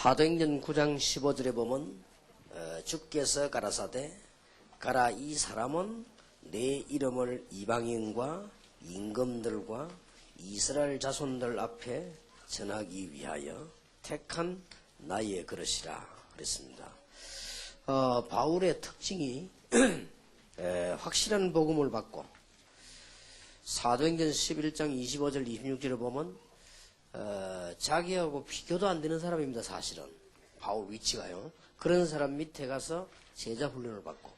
사도행전 9장 15절에 보면 주께서 가라사대 가라 이 사람은 내 이름을 이방인과 임금들과 이스라엘 자손들 앞에 전하기 위하여 택한 나의 그릇이라 그랬습니다. 바울의 특징이 확실한 복음을 받고 사도행전 11장 25절 26절을 보면 자기하고 비교도 안 되는 사람입니다. 사실은 바울 위치가요. 그런 사람 밑에 가서 제자 훈련을 받고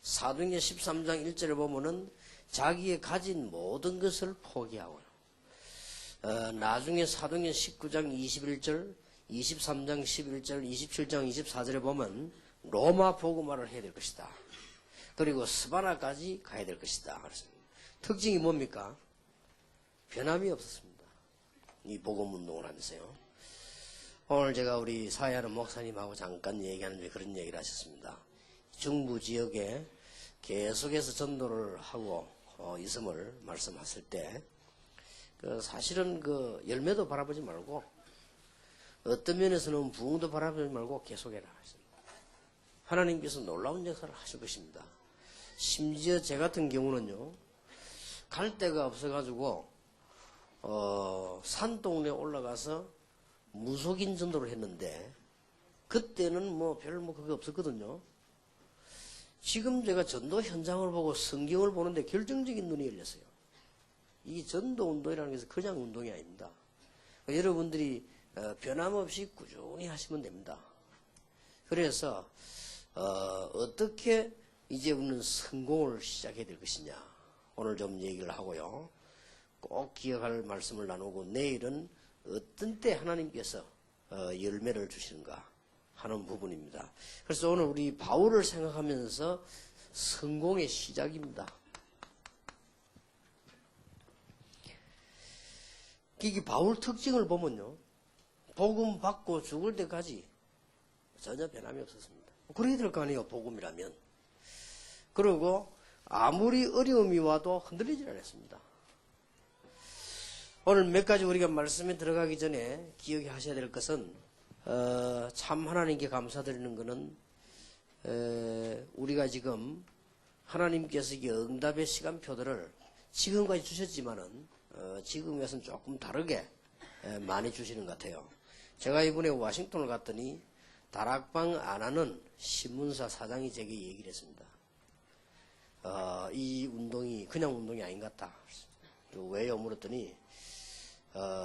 사도행전 13장 1절을 보면은 자기의 가진 모든 것을 포기하고요. 나중에 사도행전 19장 21절 23장 11절 27장 24절에 보면 로마 복음화를 해야 될 것이다. 그리고 스바나까지 가야 될 것이다. 그렇습니다. 특징이 뭡니까? 변함이 없었습니다. 이 복음 운동을 하면서요. 오늘 제가 우리 사회하는 목사님하고 잠깐 얘기하는 중에 그런 얘기를 하셨습니다. 중부 지역에 계속해서 전도를 하고 있음을 말씀하실 때 사실은 그 열매도 바라보지 말고 어떤 면에서는 부흥도 바라보지 말고 계속해라. 하나님께서 놀라운 역사를 하실 것입니다. 심지어 제 같은 경우는요, 갈 데가 없어가지고 산동네에 올라가서 무속인 전도를 했는데 그때는 별 그게 없었거든요. 지금 제가 전도 현장을 보고 성경을 보는데 결정적인 눈이 열렸어요. 이 전도 운동이라는 것은 그냥 운동이 아닙니다. 여러분들이 변함없이 꾸준히 하시면 됩니다. 그래서 어떻게 이제 우리는 성공을 시작해야 될 것이냐, 오늘 좀 얘기를 하고요. 꼭 기억할 말씀을 나누고 내일은 어떤 때 하나님께서 열매를 주시는가 하는 부분입니다. 그래서 오늘 우리 바울을 생각하면서 성공의 시작입니다. 이 바울 특징을 보면요, 복음 받고 죽을 때까지 전혀 변함이 없었습니다. 그래야 될 거 아니에요, 복음이라면. 그리고 아무리 어려움이 와도 흔들리지 않았습니다. 오늘 몇 가지 우리가 말씀에 들어가기 전에 기억하셔야 될 것은 참 하나님께 감사드리는 것은 우리가 지금 하나님께서 이 응답의 시간표들을 지금까지 주셨지만은 지금에서는 조금 다르게 많이 주시는 것 같아요. 제가 이번에 워싱턴을 갔더니 다락방 안 하는 신문사 사장이 제게 얘기를 했습니다. 이 운동이 그냥 운동이 아닌 것 같다. 왜요? 물었더니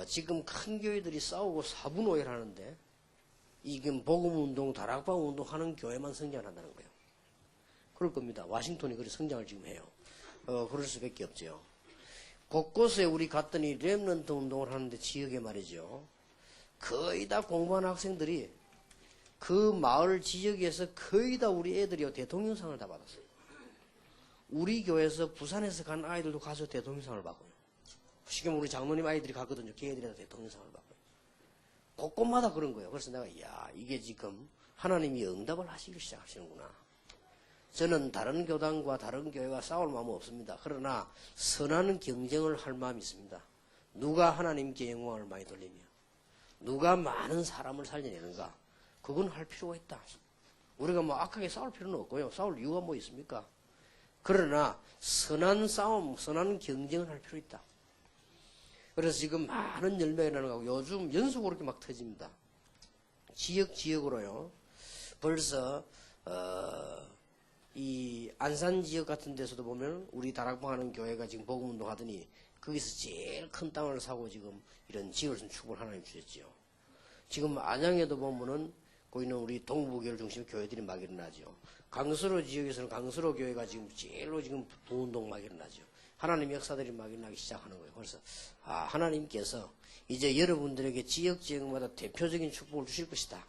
지금 큰 교회들이 싸우고 사분오해를 하는데 이게 복음운동, 다락방운동 하는 교회만 성장을 한다는 거예요. 그럴 겁니다. 워싱턴이 그렇게 성장을 지금 해요. 그럴 수밖에 없죠. 곳곳에 우리 갔더니 렘넌트 운동을 하는데 지역에 말이죠, 거의 다 공부하는 학생들이 그 마을 지역에서 거의 다 우리 애들이 대통령상을 다 받았어요. 우리 교회에서 부산에서 간 아이들도 가서 대통령상을 받고요. 지금 우리 장로님 아이들이 갔거든요. 걔네들이 다 대통령상을 받고요. 곳곳마다 그런 거예요. 그래서 내가 이게 지금 하나님이 응답을 하시기 시작하시는구나. 저는 다른 교단과 다른 교회와 싸울 마음은 없습니다. 그러나 선한 경쟁을 할 마음이 있습니다. 누가 하나님께 영광을 많이 돌리며 누가 많은 사람을 살려내는가, 그건 할 필요가 있다. 우리가 악하게 싸울 필요는 없고요. 싸울 이유가 뭐 있습니까? 그러나 선한 싸움, 선한 경쟁을 할 필요 있다. 그래서 지금 많은 열매가 나는 거고 요즘 연속으로 이렇게 막 터집니다. 지역으로요. 벌써 이 안산 지역 같은 데서도 보면 우리 다락방 하는 교회가 지금 복음운동 하더니 거기서 제일 큰 땅을 사고 지금 이런 지역을 축복을 하나님 주셨지요. 지금 안양에도 보면은 거기는 우리 동부교회를 중심으로 교회들이 막 일어나죠. 강서로 지역에서는 강서로 교회가 지금 제일로 지금 부운동 막 일어나죠. 하나님 역사들이 막 일어나기 시작하는 거예요. 그래서 하나님께서 이제 여러분들에게 지역마다 대표적인 축복을 주실 것이다.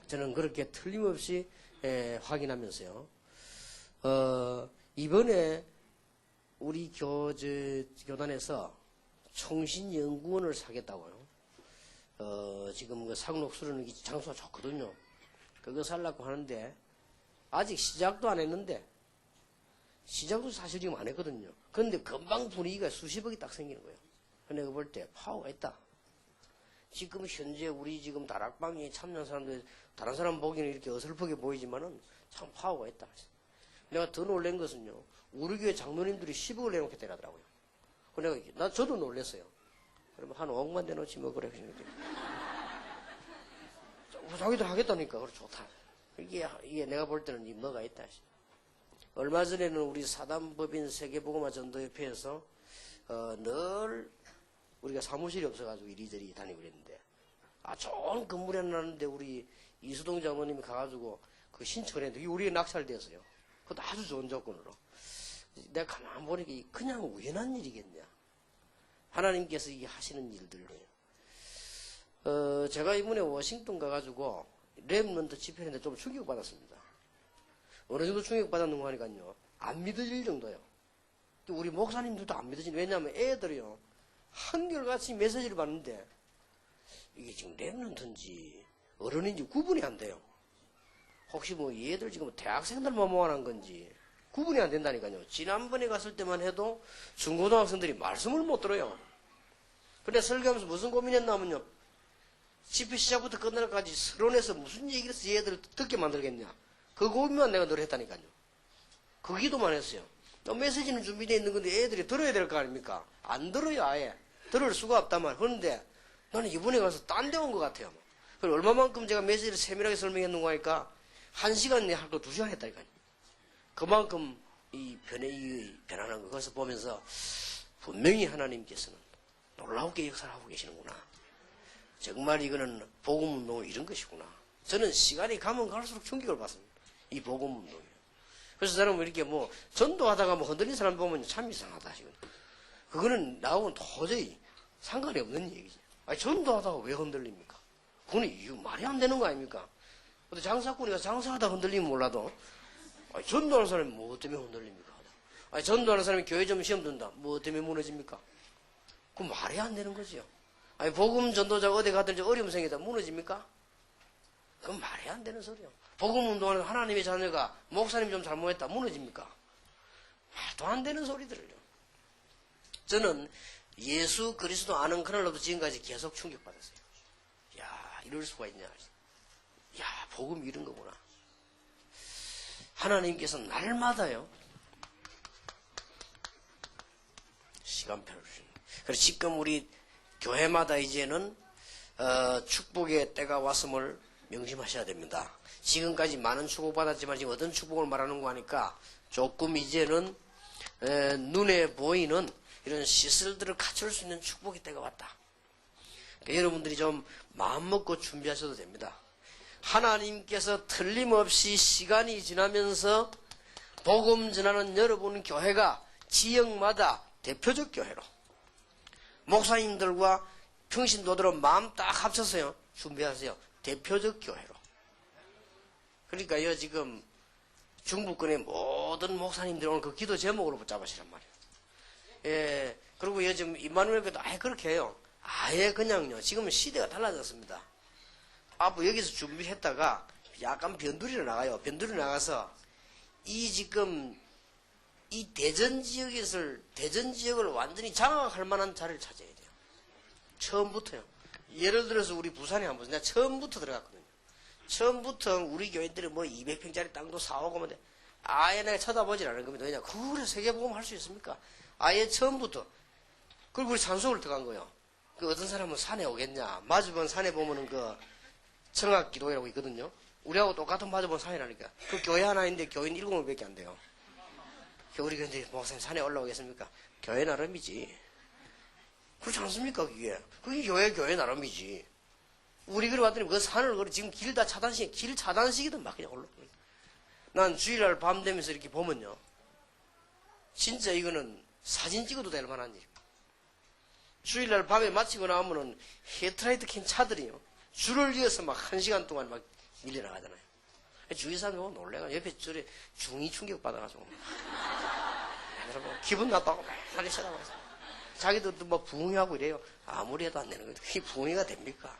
저는 그렇게 틀림없이 확인하면서요. 이번에 우리 교단에서 총신연구원을 사겠다고요. 지금 그 상록수로는 장소가 좋거든요. 그거 살라고 하는데 아직 시작도 안 했는데, 시작도 사실 지금 안 했거든요. 그런데 금방 분위기가 수십억이 딱 생기는 거예요. 내가 볼 때 파워가 있다. 지금 현재 우리 지금 다락방에 참여한 사람들, 다른 사람 보기에는 이렇게 어설프게 보이지만은 참 파워가 있다. 내가 더 놀란 것은요, 우리 교회 장로님들이 10억을 내놓게 되라더라고요. 저도 놀랐어요. 그러면 한 5억만 내놓지 뭐, 그래. 자기들 하겠다니까. 그래, 좋다. 이게 내가 볼 때는 뭐가 있다. 얼마 전에는 우리 사단법인 세계복음화 전도협회에서, 늘 우리가 사무실이 없어가지고 이리저리 다니고 그랬는데, 좋은 건물에 놨는데 우리 이수동 장로님이 가가지고 그 신청을 했는데, 우리에 낙찰되었어요. 그것도 아주 좋은 조건으로. 내가 가만 보니까 그냥 우연한 일이겠냐. 하나님께서 이게 하시는 일들이에요. 제가 이번에 워싱턴 가가지고 렘넌트 집회했는데 좀 충격받았습니다. 어느 정도 충격받았는가 하니까요, 안 믿어질 정도예요. 우리 목사님들도 안 믿어지는, 왜냐하면 애들이요, 한결같이 메시지를 받는데 이게 지금 렘넌트인지 어른인지 구분이 안 돼요. 혹시 뭐 얘들 지금 대학생들만 모아놓은 건지 구분이 안 된다니까요. 지난번에 갔을 때만 해도 중고등학생들이 말씀을 못 들어요. 근데 설교하면서 무슨 고민했냐면요, 집회 시작부터 끝날까지 서론에서 무슨 얘기를 해서 얘들을 듣게 만들겠냐, 그 고민만 내가 늘 했다니까요. 그 기도만 했어요. 메시지는 준비되어 있는 건데 애들이 들어야 될 거 아닙니까? 안 들어요. 아예 들을 수가 없단 말이에요. 그런데 나는 이번에 가서 딴 데 온 것 같아요. 그리고 얼마만큼 제가 메시지를 세밀하게 설명했는가 하니까 1시간 내 할 거 2시간 했다니까요. 그만큼 이 변화하는 것을 보면서 분명히 하나님께서는 놀라우게 역사를 하고 계시는구나. 정말 이거는 복음운동은 이런 것이구나. 저는 시간이 가면 갈수록 충격을 받습니다. 이 복음운동이. 그래서 저는 이렇게 전도하다가 흔들린 사람 보면 참 이상하다. 지금. 그거는 나하고는 도저히 상관이 없는 얘기지. 전도하다가 왜 흔들립니까? 그거는 말이 안 되는 거 아닙니까? 근데 장사꾼이가 장사하다 흔들리면 몰라도, 전도하는 사람이 뭐 때문에 흔들립니까? 전도하는 사람이 교회 좀 시험 든다. 뭐 때문에 무너집니까? 그건 말이 안 되는 거지요. 복음 전도자가 어디 가든지 어려움 생기다 무너집니까? 그건 말이 안 되는 소리요. 복음 운동하는 하나님의 자녀가 목사님 좀 잘못했다 무너집니까? 말도 안 되는 소리들을요. 저는 예수 그리스도 아는 그날로부터 지금까지 계속 충격받았어요. 야, 이럴 수가 있냐. 야, 복음이 이런 거구나. 하나님께서 날마다요, 시간표를 주십니다. 그래서 지금 우리 교회마다 이제는 축복의 때가 왔음을 명심하셔야 됩니다. 지금까지 많은 축복받았지만 지금 어떤 축복을 말하는 거 하니까 조금 이제는 눈에 보이는 이런 시설들을 갖출 수 있는 축복의 때가 왔다. 그러니까 여러분들이 좀 마음 먹고 준비하셔도 됩니다. 하나님께서 틀림없이 시간이 지나면서 복음 전하는 여러분 교회가 지역마다 대표적 교회로, 목사님들과 평신도들은 마음 딱 합쳐서요, 준비하세요. 대표적 교회로. 그러니까요, 지금 중부권의 모든 목사님들이 오늘 그 기도 제목으로 붙잡으시란 말이에요. 예, 그리고 요즘 임마누엘교도 아예 그렇게 해요. 아예 그냥요, 지금은 시대가 달라졌습니다. 앞으로 여기서 준비했다가 약간 변두리로 나가요. 변두리로 나가서 지금 이 대전 지역을 완전히 장악할 만한 자리를 찾아야 돼요. 처음부터요. 예를 들어서 우리 부산에 한번 내가 처음부터 들어갔거든요. 처음부터 우리 교인들이 200평짜리 땅도 사오고 뭐 아예 내가 쳐다보질 않은 겁니다. 왜냐, 그래 세계복음 할 수 있습니까? 아예 처음부터. 그리고 우리 산속을 들어간 거예요. 그 어떤 사람은 산에 오겠냐? 마주본 산에 보면은 그 청학기도회라고 있거든요. 우리하고 똑같은 마주본 산이라니까. 그 교회 하나 있는데 교인 7명밖에 안 돼요. 우리 근데 목사님 산에 올라오겠습니까? 교회 나름이지. 그렇지 않습니까? 그게 교회 나름이지. 우리 그래 왔더니 그 산을 지금 길 차단식이든 막 그냥 올라오고. 난 주일날 밤 되면서 이렇게 보면요, 진짜 이거는 사진 찍어도 될 만한 일입니다. 주일날 밤에 마치고 나오면은 헤드라이트 킨 차들이요, 줄을 이어서 막 1시간 동안 막 밀려나가잖아요. 주위 사람이 보고 놀래가 옆에 저래 중이 충격받아가지고. 여러분, 기분 나빠고 많이 쳐다봐서. 자기들도 막 부흥하고 이래요. 아무리 해도 안 되는 거예요. 그게 부흥이가 됩니까?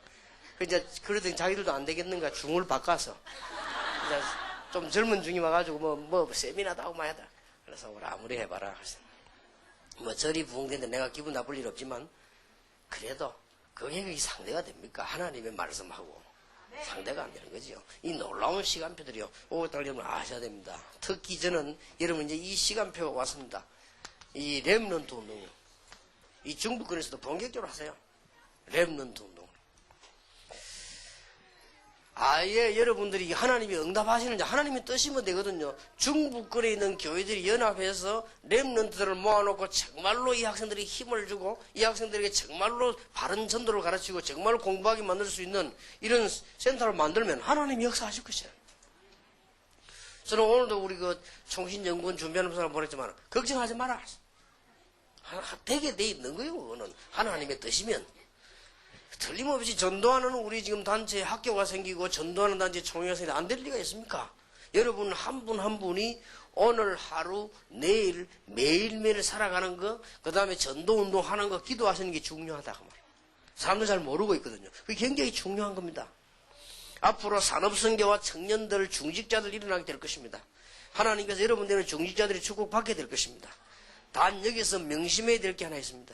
그러더니 자기들도 안 되겠는가 중을 바꿔서. 이제 좀 젊은 중이 와가지고 세미나도 하고 마야다. 그래서 우리 아무리 해봐라. 저리 부흥되는데 내가 기분 나쁠 일 없지만, 그래도 그게 상대가 됩니까? 하나님의 말씀하고 상대가 안 되는 거죠. 이 놀라운 시간표들이요. 5월달 여러분 아셔야 됩니다. 특히 저는 여러분 이제 이 시간표가 왔습니다. 이 렘넌트 운동이요. 이 중부권에서도 본격적으로 하세요. 렘넌트 운동. 아예 여러분들이 하나님이 응답하시는지 하나님이 뜨시면 되거든요. 중부권에 있는 교회들이 연합해서 렘넌트들을 모아놓고 정말로 이 학생들이 힘을 주고 이 학생들에게 정말로 바른 전도를 가르치고 정말로 공부하게 만들 수 있는 이런 센터를 만들면 하나님이 역사하실 것이에요. 저는 오늘도 우리 그 총신연구원 준비하는 사람 보냈지만 걱정하지 마라. 되게 돼 있는 거예요. 그거는 하나님의 뜻이면. 틀림없이 전도하는 우리 지금 단체 학교가 생기고 전도하는 단체 총회가 생기고 안 될 리가 있습니까? 여러분 한 분 한 분이 오늘 하루 내일 매일매일 살아가는 거 그 다음에 전도운동 하는 거 기도하시는 게 중요하다 그 말이에요. 사람들 잘 모르고 있거든요. 그게 굉장히 중요한 겁니다. 앞으로 산업성교와 청년들 중직자들 일어나게 될 것입니다. 하나님께서 여러분들은 중직자들이 축복받게 될 것입니다. 단 여기서 명심해야 될 게 하나 있습니다.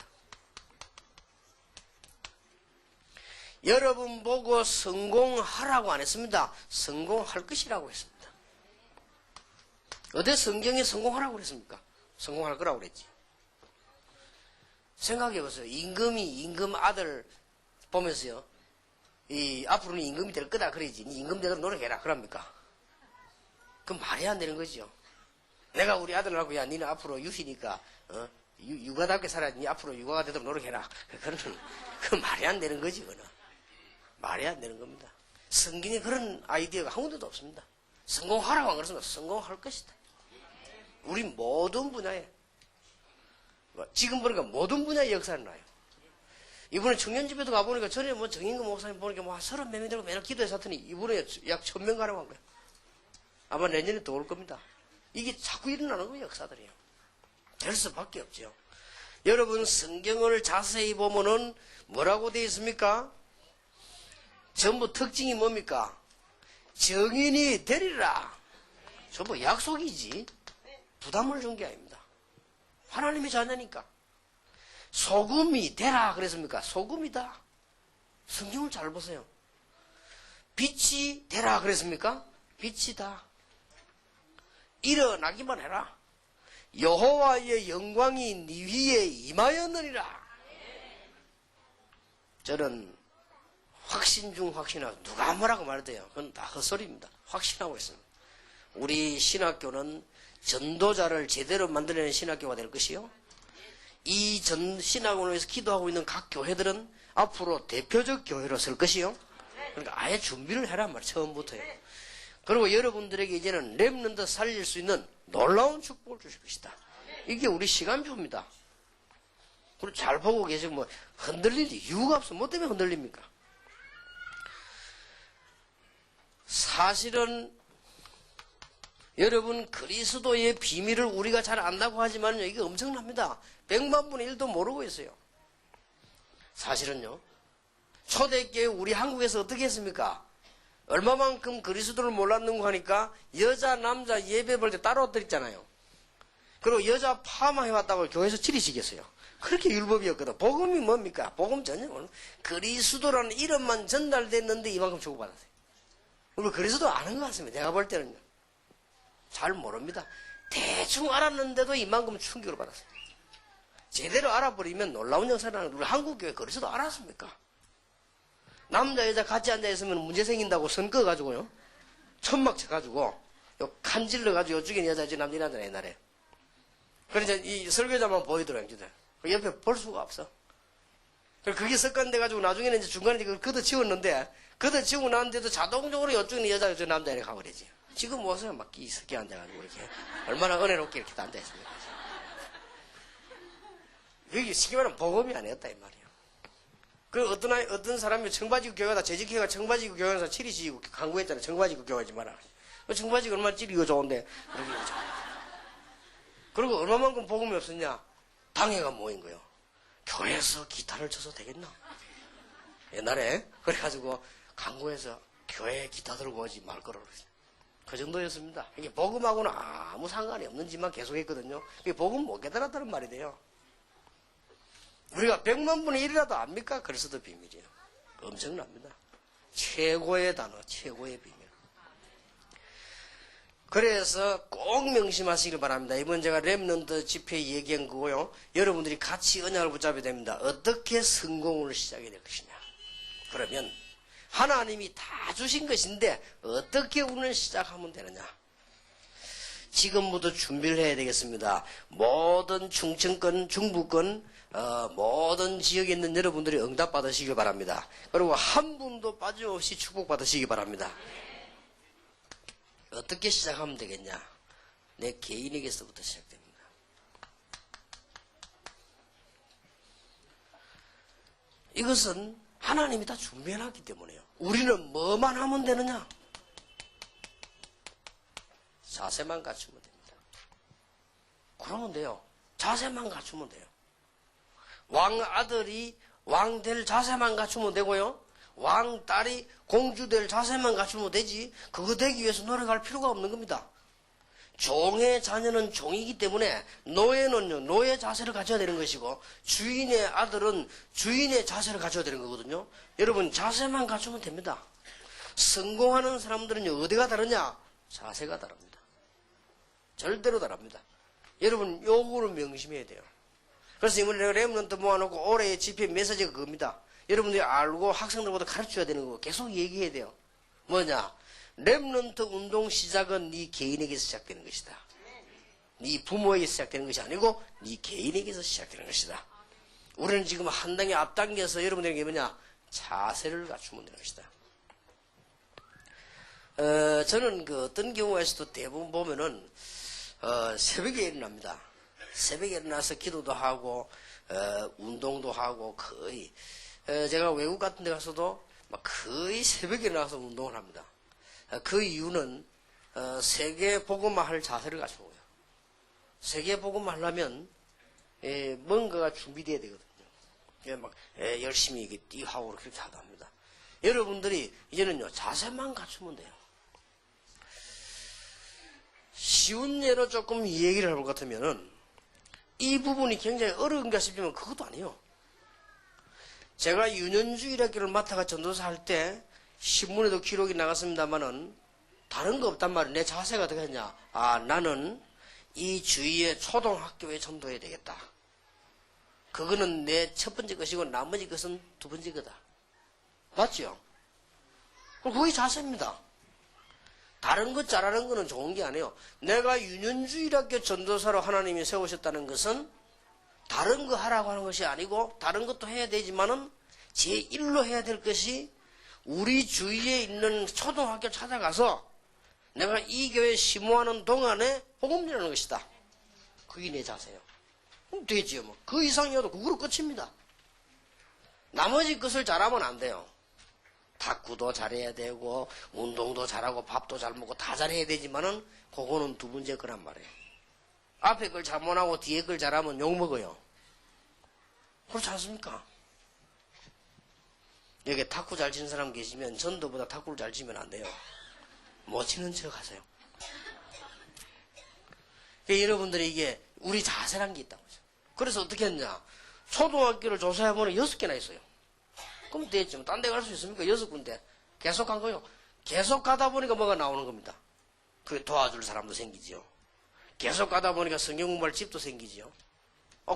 여러분 보고 성공하라고 안 했습니다. 성공할 것이라고 했습니다. 어디 성경에 성공하라고 그랬습니까? 성공할 거라고 그랬지. 생각해보세요. 임금 아들 보면서요. 앞으로는 임금이 될 거다 그러지. 임금대로 노력해라 그럽니까? 그럼 말이 안 되는 거죠. 내가 우리 아들하고 야 니는 앞으로 유시니까 육아답게 살아야 니 앞으로 육아가 되도록 노력해라. 그 말이 안 되는 거지 그거는. 말이 안 되는 겁니다. 성경에 그런 아이디어가 한 군데도 없습니다. 성공하라고 안 그랬습니다. 성공할 것이다. 우리 모든 분야에 지금 보니까 모든 분야에 역사를 놔요. 이번에 청년집에도 가보니까 전에 뭐 정인구 목사님 보니까 뭐 한 30몇 명 되고 맨날 기도해서 하더니 이번에 약 1000명 가라고 한 거예요. 아마 내년에 더 올 겁니다. 이게 자꾸 일어나는 거예요. 역사들이요. 될 수밖에 없죠. 여러분 성경을 자세히 보면은 뭐라고 되어 있습니까? 전부 특징이 뭡니까? 정인이 되리라. 전부 약속이지 부담을 준 게 아닙니다. 하나님의 자녀니까. 소금이 되라 그랬습니까? 소금이다. 성경을 잘 보세요. 빛이 되라 그랬습니까? 빛이다. 일어나기만 해라. 여호와의 영광이 네 위에 임하였느니라. 저는 확신 중 확신하고 누가 뭐라고 말해도요. 그건 다 헛소리입니다. 확신하고 있습니다. 우리 신학교는 전도자를 제대로 만들어내는 신학교가 될 것이요. 이 신학원을 위해서 기도하고 있는 각 교회들은 앞으로 대표적 교회로 설 것이요. 그러니까 아예 준비를 해란 말이에요. 처음부터요. 그리고 여러분들에게 이제는 렘넌트 살릴 수 있는 놀라운 축복을 주실 것이다. 이게 우리 시간표입니다. 그리고 잘 보고 계시고 뭐 흔들릴 이유가 없어. 뭐 때문에 흔들립니까? 사실은 여러분 그리스도의 비밀을 우리가 잘 안다고 하지만 이게 엄청납니다. 100만분의 1도 모르고 있어요. 사실은요. 초대교회 우리 한국에서 어떻게 했습니까? 얼마만큼 그리스도를 몰랐는가 하니까 여자 남자 예배 볼 때 따로 드렸잖아요. 그리고 여자 파마해왔다고 교회에서 치리시겠어요. 그렇게 율법이었거든. 복음이 뭡니까? 복음 전혀 그리스도라는 이름만 전달됐는데 이만큼 주고받았어요. 우리 그리스도 아는 것 같습니다. 내가 볼 때는요. 잘 모릅니다. 대충 알았는데도 이만큼 충격을 받았어요. 제대로 알아버리면 놀라운 역사라는 우리 한국교회 그리스도 알았습니까? 남자 여자 같이 앉아있으면 문제 생긴다고 선 꺼가지고요. 천막 쳐가지고 요 칸질러가지고 요쪽에 여자지 남자 남자 옛날에. 그래서 이 설교자만 보이더라고요. 그 옆에 볼 수가 없어. 그게 습관돼가지고 나중에는 이제 중간에 그걸 걷어치웠는데 걷어치우고 나는데도 자동적으로 요쪽에 여자 요쪽 남자 이렇게 가버리지. 지금 보세요. 막 이석기 앉아가지고 이렇게 얼마나 은혜롭게 이렇게 앉아있습니까? 여기 쉽게 말하면 복음이 아니었다 이 말이에요. 그 어떤 사람이 청바지구 교회가 재직회가 청바지구 교회에서 치리시고 강구했잖아요. 청바지구 교회지 마라. 청바지가 얼마나 찌리고 좋은데 그리고 얼마만큼 복음이 없었냐? 당회가 모인 거예요. 교회에서 기타를 쳐서 되겠나? 옛날에 그래가지고 강구에서 교회에 기타 들고 오지 말 거라고 그랬어요. 그 정도였습니다. 이게 복음하고는 아무 상관이 없는지만 계속했거든요. 이게 복음 못 깨달았다는 말이 돼요. 우리가 100만 분의 1이라도 압니까? 그래서도 비밀이에요. 엄청납니다. 최고의 단어, 최고의 비밀. 그래서 꼭 명심하시길 바랍니다. 이번 제가 렘넌트 집회에 얘기한 거고요. 여러분들이 같이 언약을 붙잡아야 됩니다. 어떻게 성공을 시작해야 될 것이냐. 그러면 하나님이 다 주신 것인데 어떻게 운을 시작하면 되느냐. 지금부터 준비를 해야 되겠습니다. 모든 충청권, 중부권, 모든 지역에 있는 여러분들이 응답받으시길 바랍니다. 그리고 한 분도 빠짐없이 축복받으시기 바랍니다. 어떻게 시작하면 되겠냐? 내 개인에게서부터 시작됩니다. 이것은 하나님이 다 준비해놨기 때문에요. 우리는 뭐만 하면 되느냐? 자세만 갖추면 됩니다. 그러면 돼요. 자세만 갖추면 돼요. 왕아들이 왕 될 자세만 갖추면 되고요. 왕딸이 공주 될 자세만 갖추면 되지 그거 되기 위해서 노력할 필요가 없는 겁니다. 종의 자녀는 종이기 때문에 노예는요 노예 자세를 가져야 되는 것이고 주인의 아들은 주인의 자세를 가져야 되는 거거든요. 여러분 자세만 갖추면 됩니다. 성공하는 사람들은요 어디가 다르냐? 자세가 다릅니다. 절대로 다릅니다. 여러분 요거를 명심해야 돼요. 그래서 이번에 내가 렘넌트 모아놓고 올해의 집회 메시지가 그겁니다. 여러분들이 알고 학생들보다 가르쳐야 되는 거 계속 얘기해야 돼요. 뭐냐? 렘넌트 운동 시작은 네 개인에게서 시작되는 것이다. 네 부모에게서 시작되는 것이 아니고 네 개인에게서 시작되는 것이다. 우리는 지금 한 단계 앞당겨서 여러분들에게 뭐냐? 자세를 갖추면 되는 것이다. 저는 그 어떤 경우에서도 대부분 보면은 새벽에 일어납니다. 새벽에 일어나서 기도도 하고 운동도 하고 거의 제가 외국 같은 데 가서도 막 거의 새벽에 일어나서 운동을 합니다. 그 이유는 세계 복음화 할 자세를 갖추고요. 세계 복음화 하려면 뭔가가 준비돼야 되거든요. 막 열심히 이게 뛰하고 그렇게 하다 합니다. 여러분들이 이제는요 자세만 갖추면 돼요. 쉬운 예로 조금 얘기를 해볼 것 같으면은 이 부분이 굉장히 어려운가 싶지만 그것도 아니에요. 제가 유년주일학교를 맡아가 전도사 할 때 신문에도 기록이 나갔습니다만은 다른 거 없단 말이에요. 내 자세가 어떻게 했냐? 아 나는 이 주위의 초등학교에 전도해야 되겠다. 그거는 내 첫 번째 것이고 나머지 것은 두 번째 거다. 맞죠? 그게 자세입니다. 다른 것 잘하는 거는 좋은 게 아니에요. 내가 유년주일학교 전도사로 하나님이 세우셨다는 것은 다른 거 하라고 하는 것이 아니고 다른 것도 해야 되지만은 제1로 해야 될 것이 우리 주위에 있는 초등학교 찾아가서 내가 이 교회 심호하는 동안에 복음 전하는 것이다. 그게 내 자세예요. 그럼 되지요. 뭐. 그 이상이어도 그거로 끝입니다. 나머지 것을 잘하면 안 돼요. 탁구도 잘해야 되고 운동도 잘하고 밥도 잘 먹고 다 잘해야 되지만은 그거는 두 번째 거란 말이에요. 앞에 걸 잘못하고 뒤에 걸 잘하면 욕먹어요. 그렇지 않습니까? 여기 탁구 잘 치는 사람 계시면 전도보다 탁구를 잘 치면 안 돼요. 못 치는 척 하세요. 그러니까 여러분들이 이게 우리 자세란 게 있다고 하죠. 그래서 어떻게 했냐? 초등학교를 조사해보면 6개나 있어요. 그럼 됐지. 딴 데 갈 수 있습니까? 6군데. 계속 간 거요. 계속 가다 보니까 뭐가 나오는 겁니다. 그 도와줄 사람도 생기지요. 계속 가다 보니까 성경 공부할 집도 생기지요.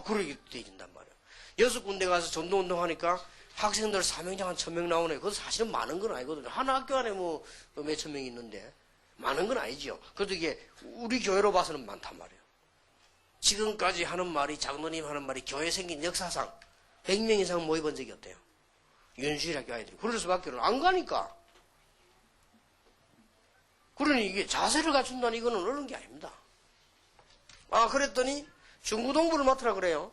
그러게 되긴단 말이에요. 6군데 가서 전도운동 하니까 학생들 사명장 한 1000명 나오네. 그것도 사실은 많은 건 아니거든요. 한 학교 안에 뭐 몇천 명이 있는데 많은 건 아니지요. 그래도 이게 우리 교회로 봐서는 많단 말이에요. 지금까지 하는 말이 장로님 하는 말이 교회 생긴 역사상 100명 이상 모여본 적이 없대요. 윤주일학교 아이들이. 그럴 수밖에 안 가니까. 그러니 이게 자세를 갖춘다는 이거는 어려운 게 아닙니다. 그랬더니 중고등부를 맡으라 그래요.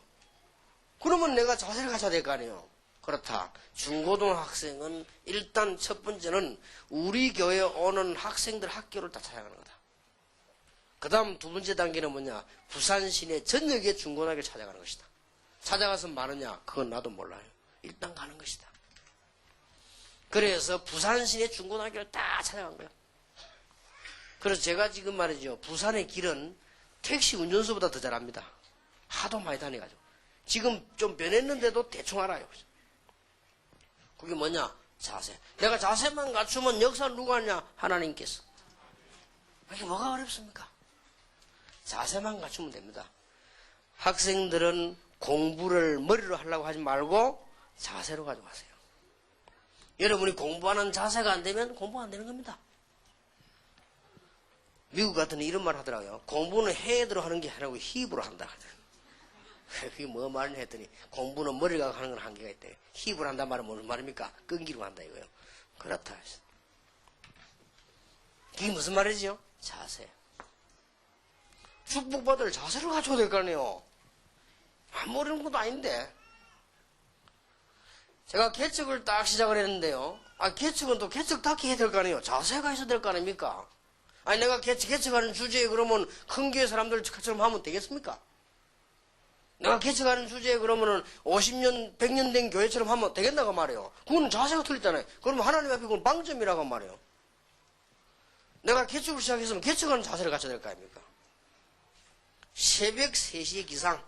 그러면 내가 자세를 갖춰야 될 거 아니에요. 그렇다. 중고등학생은 일단 첫 번째는 우리 교회에 오는 학생들 학교를 다 찾아가는 거다. 그 다음 두 번째 단계는 뭐냐? 부산 시내 전역의 중고등학교를 찾아가는 것이다. 찾아가서 많으냐? 그건 나도 몰라요. 일단 가는 것이다. 그래서 부산 시내 중고등학교를 다 찾아간 거예요. 그래서 제가 지금 말이죠. 부산의 길은 택시 운전수보다 더 잘합니다. 하도 많이 다녀가지고. 지금 좀 변했는데도 대충 알아요. 그게 뭐냐? 자세. 내가 자세만 갖추면 역사 누가 하냐? 하나님께서. 이게 뭐가 어렵습니까? 자세만 갖추면 됩니다. 학생들은 공부를 머리로 하려고 하지 말고 자세로 가져가세요. 여러분이 공부하는 자세가 안 되면 공부가 안 되는 겁니다. 미국 같은 데 이런 말 하더라고요. 공부는 헤드로 하는 게 아니고 힙으로 한다. 그게 뭐 말을 했더니 공부는 머리가 하는 건 한계가 있대. 힙으로 한다 말은 무슨 말입니까? 끈기로 한다 이거예요. 그렇다 했어. 그게 무슨 말이죠? 자세. 축복받을 자세를 갖춰야 될 거 아니에요. 안 모르는 것도 아닌데. 제가 개척을 딱 시작을 했는데요. 개척은 또 개척답게 해야 될 거 아니에요. 자세가 있어야 될 거 아닙니까? 내가 개척하는 주제에 그러면 큰 교회 사람들처럼 하면 되겠습니까? 내가 개척하는 주제에 그러면은 50년, 100년 된 교회처럼 하면 되겠나가 말이에요. 그건 자세가 틀리잖아요. 그러면 하나님 앞에 그건 방점이라고 말이에요. 내가 개척을 시작했으면 개척하는 자세를 갖춰야 될 거 아닙니까? 새벽 3시에 기상.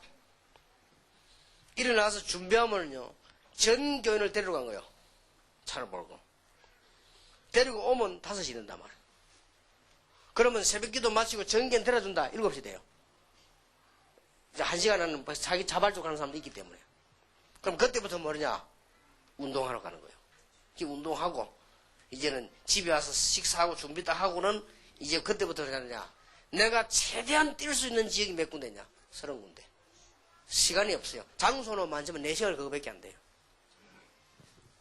일어나서 준비하면요. 전 교인을 데리러 간 거예요. 차를 몰고. 데리고 오면 5시 된단 말이에요. 그러면 새벽 기도 마치고 전견 데려준다. 7시 돼요. 이제 1시간은 자기 자발적으로 하는 사람도 있기 때문에. 그럼 그때부터 뭐냐? 운동하러 가는 거예요. 운동하고, 이제는 집에 와서 식사하고 준비 딱 하고는 이제 그때부터 하느냐? 내가 최대한 뛸 수 있는 지역이 몇 군데냐? 30군데. 시간이 없어요. 장소는 많지만 4시간을 그거밖에 안 돼요.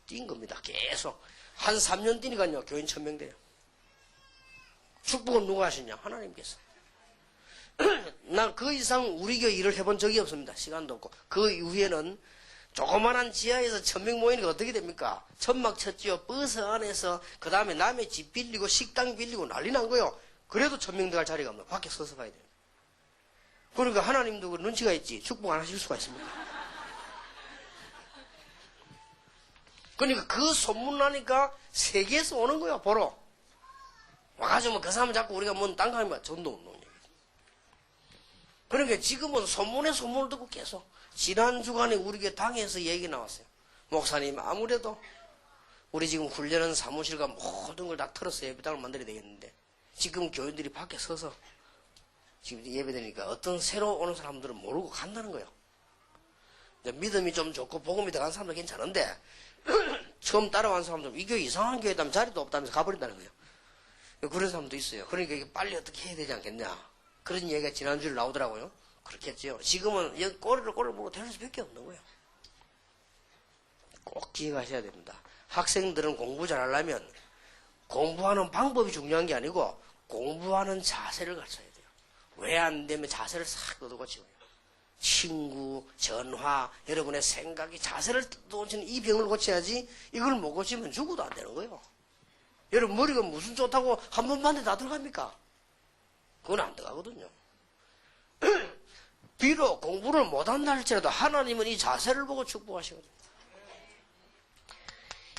뛴 겁니다. 계속. 한 3년 뛰니까요. 교인 1000명 돼요. 축복은 누가 하시냐? 하나님께서. 난 그 이상 우리 교회 일을 해본 적이 없습니다. 시간도 없고. 그 이후에는 조그만한 지하에서 1000명 모이니까 어떻게 됩니까? 천막 쳤지요. 버스 안에서 그 다음에 남의 집 빌리고 식당 빌리고 난리 난 거예요. 그래도 1000명 들어갈 자리가 없나. 밖에 서서 봐야 돼요. 그러니까 하나님도 그 눈치가 있지. 축복 안 하실 수가 있습니까? 그러니까 그 소문 나니까 세계에서 오는 거야, 보러. 와가지고 그 사람 자꾸 우리가 뭔 딴 거 하면 전도 운동 얘기. 그러니까 지금은 소문에 소문을 듣고 계속. 지난 주간에 우리 교회 당에서 얘기 나왔어요. 목사님, 아무래도 우리 지금 훈련은 사무실과 모든 걸 다 털어서 예배당을 만들어야 되겠는데 지금 교인들이 밖에 서서 지금 예배되니까 어떤 새로 오는 사람들은 모르고 간다는 거예요. 믿음이 좀 좋고 복음이 들어간 사람도 괜찮은데 처음 따라온 사람들 이 교회 이상한 교회에 있다면 자리도 없다면서 가버린다는 거예요. 그런 사람도 있어요. 그러니까 이게 빨리 어떻게 해야 되지 않겠냐. 그런 얘기가 지난주에 나오더라고요. 그렇겠죠. 지금은 꼬리를 보고 될 수밖에 없는 거예요. 꼭 기억하셔야 됩니다. 학생들은 공부 잘하려면 공부하는 방법이 중요한 게 아니고 공부하는 자세를 갖춰야 돼요. 왜 안 되면 자세를 싹 얻어고치고요. 친구, 전화, 여러분의 생각이 자세를 고치는 이 병을 고쳐야지 이걸 못 고치면 죽어도 안 되는 거예요. 여러분 머리가 무슨 좋다고 한 번만에 다 들어갑니까? 그건 안 들어가거든요. 비록 공부를 못한다 할지라도 하나님은 이 자세를 보고 축복하시거든요.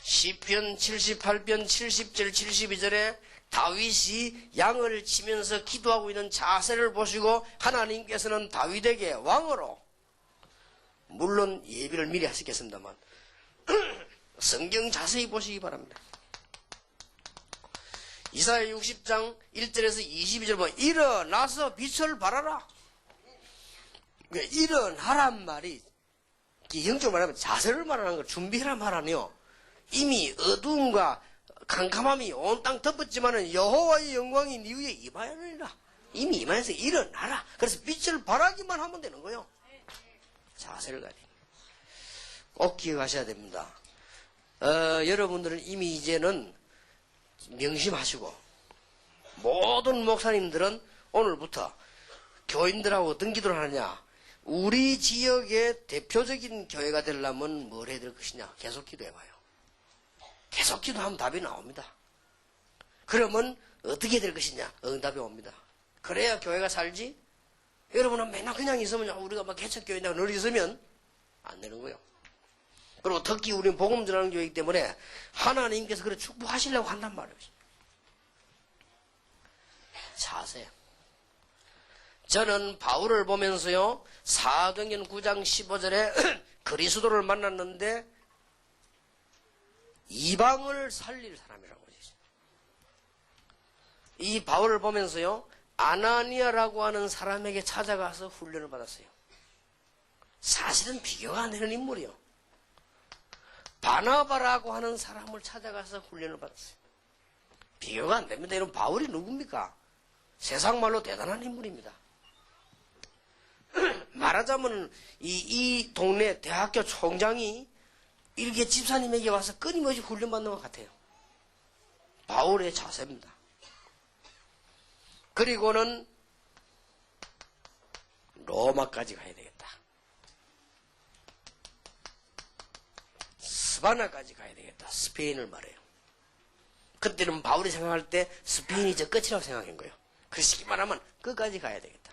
시편 78편 70절 72절에 다윗이 양을 치면서 기도하고 있는 자세를 보시고 하나님께서는 다윗에게 왕으로 물론 예비를 미리 하시겠습니다만 성경 자세히 보시기 바랍니다. 이사야 60장 1절에서 22절 보면 일어나서 빛을 발하라. 일어나란 말이 영적으로 말하면 자세를 말하는 거 준비하란 말 아니에요. 이미 어두움과 캄캄함이 온 땅 덮었지만은 여호와의 영광이 네 위에 임하느니라. 이미 임하여서 일어나라. 그래서 빛을 발하기만 하면 되는 거예요. 자세를 가야 돼요. 꼭 기억하셔야 됩니다. 여러분들은 이미 이제는 명심하시고 모든 목사님들은 오늘부터 교인들하고 어떤 기도를 하느냐. 우리 지역의 대표적인 교회가 되려면 뭘 해야 될 것이냐. 계속 기도해봐요. 계속 기도하면 답이 나옵니다. 그러면 어떻게 될 것이냐. 응답이 옵니다. 그래야 교회가 살지. 여러분은 맨날 그냥 있으면 우리가 막 개척교회나 늘 있으면 안 되는 거예요. 그리고 특히 우리는 복음 전하는 교회이기 때문에 하나님께서 그래 축복하시려고 한단 말이에요. 저는 바울을 보면서요, 사도행전 9장 15절에 그리스도를 만났는데 이방을 살릴 사람이라고 하죠. 이 바울을 보면서요, 아나니아라고 하는 사람에게 찾아가서 훈련을 받았어요. 사실은 비교가 안 되는 인물이요. 바나바라고 하는 사람을 찾아가서 훈련을 받았어요. 비교가 안 됩니다. 이런 바울이 누굽니까? 세상 말로 대단한 인물입니다. 말하자면 이 동네 대학교 총장이 이렇게 집사님에게 와서 끊임없이 훈련받는 것 같아요. 바울의 자세입니다. 그리고는 로마까지 가야 되겠다. 스바나까지 가야 되겠다. 스페인을 말해요. 그때는 바울이 생각할 때 스페인이 저 끝이라고 생각한 거예요. 그 시기만 하면 끝까지 가야 되겠다.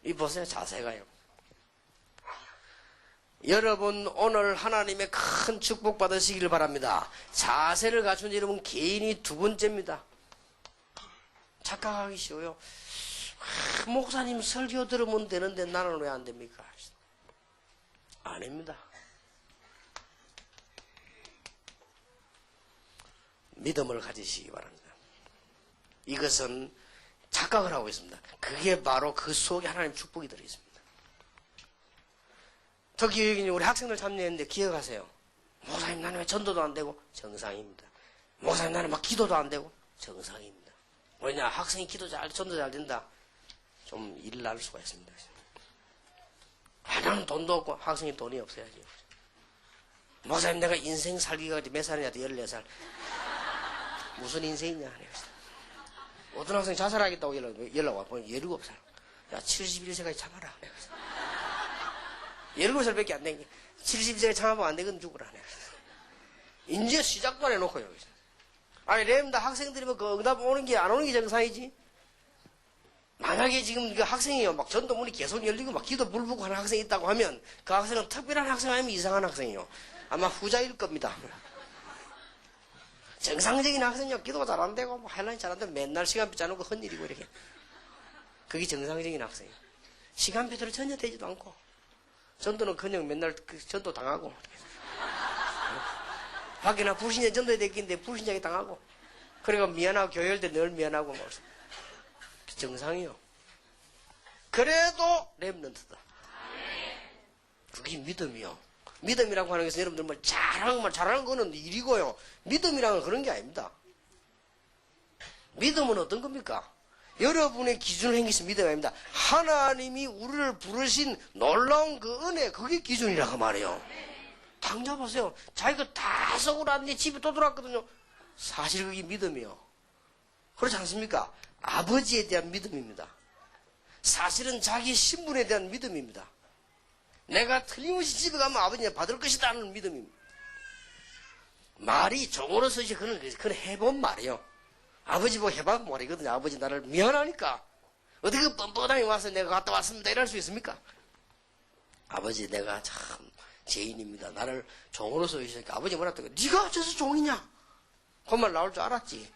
이 보세요. 자세가요. 여러분 오늘 하나님의 큰 축복 받으시기를 바랍니다. 자세를 갖춘 여러분 개인이 두 번째입니다. 착각하기 쉬워요. 목사님 설교 들으면 되는데 나는 왜 안 됩니까? 아닙니다. 믿음을 가지시기 바랍니다. 이것은 착각을 하고 있습니다. 그게 바로 그 속에 하나님 축복이 들어있습니다. 특히 우리 학생들 참여했는데 기억하세요. 목사님 나는 왜 전도도 안 되고? 정상입니다. 목사님 나는 막 기도도 안 되고? 정상입니다. 왜냐 학생이 기도 잘 전도 잘 된다. 좀 일 날 수가 있습니다. 나는 돈도 없고 학생이 돈이 없어야지. 목사님 내가 인생 살기가 몇 살이냐? 14살. 무슨 인생이냐? 어떤 학생이 자살하겠다고 연락 와. 17살. 야 71세까지 참아라. 17살밖에 안 된 게 70세까지 참아보면 안 되건 죽으라. 이제 시작도 안 해놓고요. 아니 렘다 학생들이 뭐 그 응답 오는 게 안 오는 게 정상이지. 만약에 지금 그 학생이요 막 전도문이 계속 열리고 막 기도 불붙고 하는 학생이 있다고 하면 그 학생은 특별한 학생 아니면 이상한 학생이요. 아마 후자일 겁니다. 정상적인 학생이요 기도가 잘 안 되고 뭐 하나님 잘 안 되고 맨날 시간표 짜놓고 헛일이고 이렇게. 그게 정상적인 학생이요. 시간표대로 전혀 되지도 않고 전도는 그냥 맨날 그 전도 당하고 밖에나 불신자 전도에 됐긴데 불신자에 당하고 그리고 미안하고 교회할 때 늘 미안하고 뭐 정상이요. 그래도 렘넌트다. 그게 믿음이요. 믿음이라고 하는 것은 여러분들 뭐 잘하는 거는 일이고요. 믿음이라는 건 그런 게 아닙니다. 믿음은 어떤 겁니까? 여러분의 기준을 행기신 믿음이 아닙니다. 하나님이 우리를 부르신 놀라운 그 은혜, 그게 기준이라고 말해요. 당장 보세요. 자기가 다 쓰고 났는데 집에 또 들어왔거든요. 사실 그게 믿음이요. 그렇지 않습니까? 아버지에 대한 믿음입니다. 사실은 자기 신분에 대한 믿음입니다. 내가 틀림없이 집에 가면 아버지가 받을 것이다 하는 믿음입니다. 말이 종으로서 이제 그건 해본 말이에요. 아버지 보고 해본 말이거든요. 아버지 나를 미안하니까 어떻게 뻔뻔하게 와서 내가 갔다 왔습니다 이럴 수 있습니까? 아버지 내가 참 죄인입니다. 나를 종으로서 여기니까 아버지 뭐라 했더니 네가 어째서 종이냐? 그 말 나올 줄 알았지.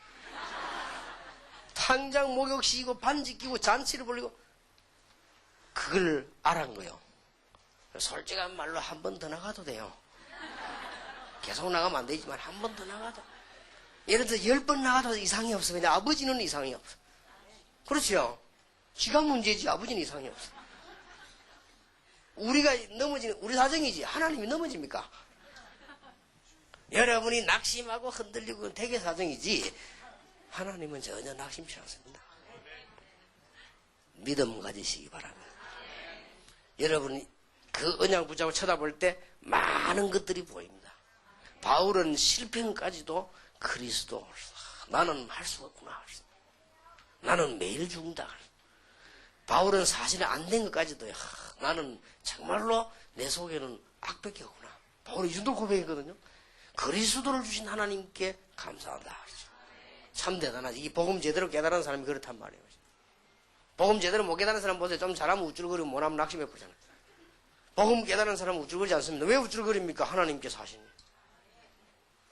당장 목욕 시키고 반지 끼고 잔치를 벌리고 그걸 알은 거예요. 솔직한 말로 한 번 더 나가도 돼요. 계속 나가면 안 되지만 한 번 더 나가도 예를 들어 10번 나가도 이상이 없어. 근데 아버지는 이상이 없어. 그렇죠? 지가 문제지 아버지는 이상이 없어. 우리가 넘어지는 우리 사정이지 하나님이 넘어집니까? 여러분이 낙심하고 흔들리고 되게 사정이지 하나님은 전혀 낙심치 않습니다. 믿음 가지시기 바랍니다. 여러분이 그 언약 붙잡고 쳐다볼 때 많은 것들이 보입니다. 바울은 실패까지도 그리스도 나는 할 수가 없구나. 나는 매일 죽는다. 바울은 사실은 안 된 것까지도 나는 정말로 내 속에는 악밖에 없구나. 바울이 이 정도 고백했거든요. 그리스도를 주신 하나님께 감사한다. 참 대단하지. 이 복음 제대로 깨달은 사람이 그렇단 말이에요. 복음 제대로 못 깨달은 사람 보세요. 좀 잘하면 우쭐거리고 못하면 낙심해 보잖아요. 복음 깨달은 사람은 우쭐거리지 않습니다. 왜 우쭐거립니까? 하나님께서 하시니.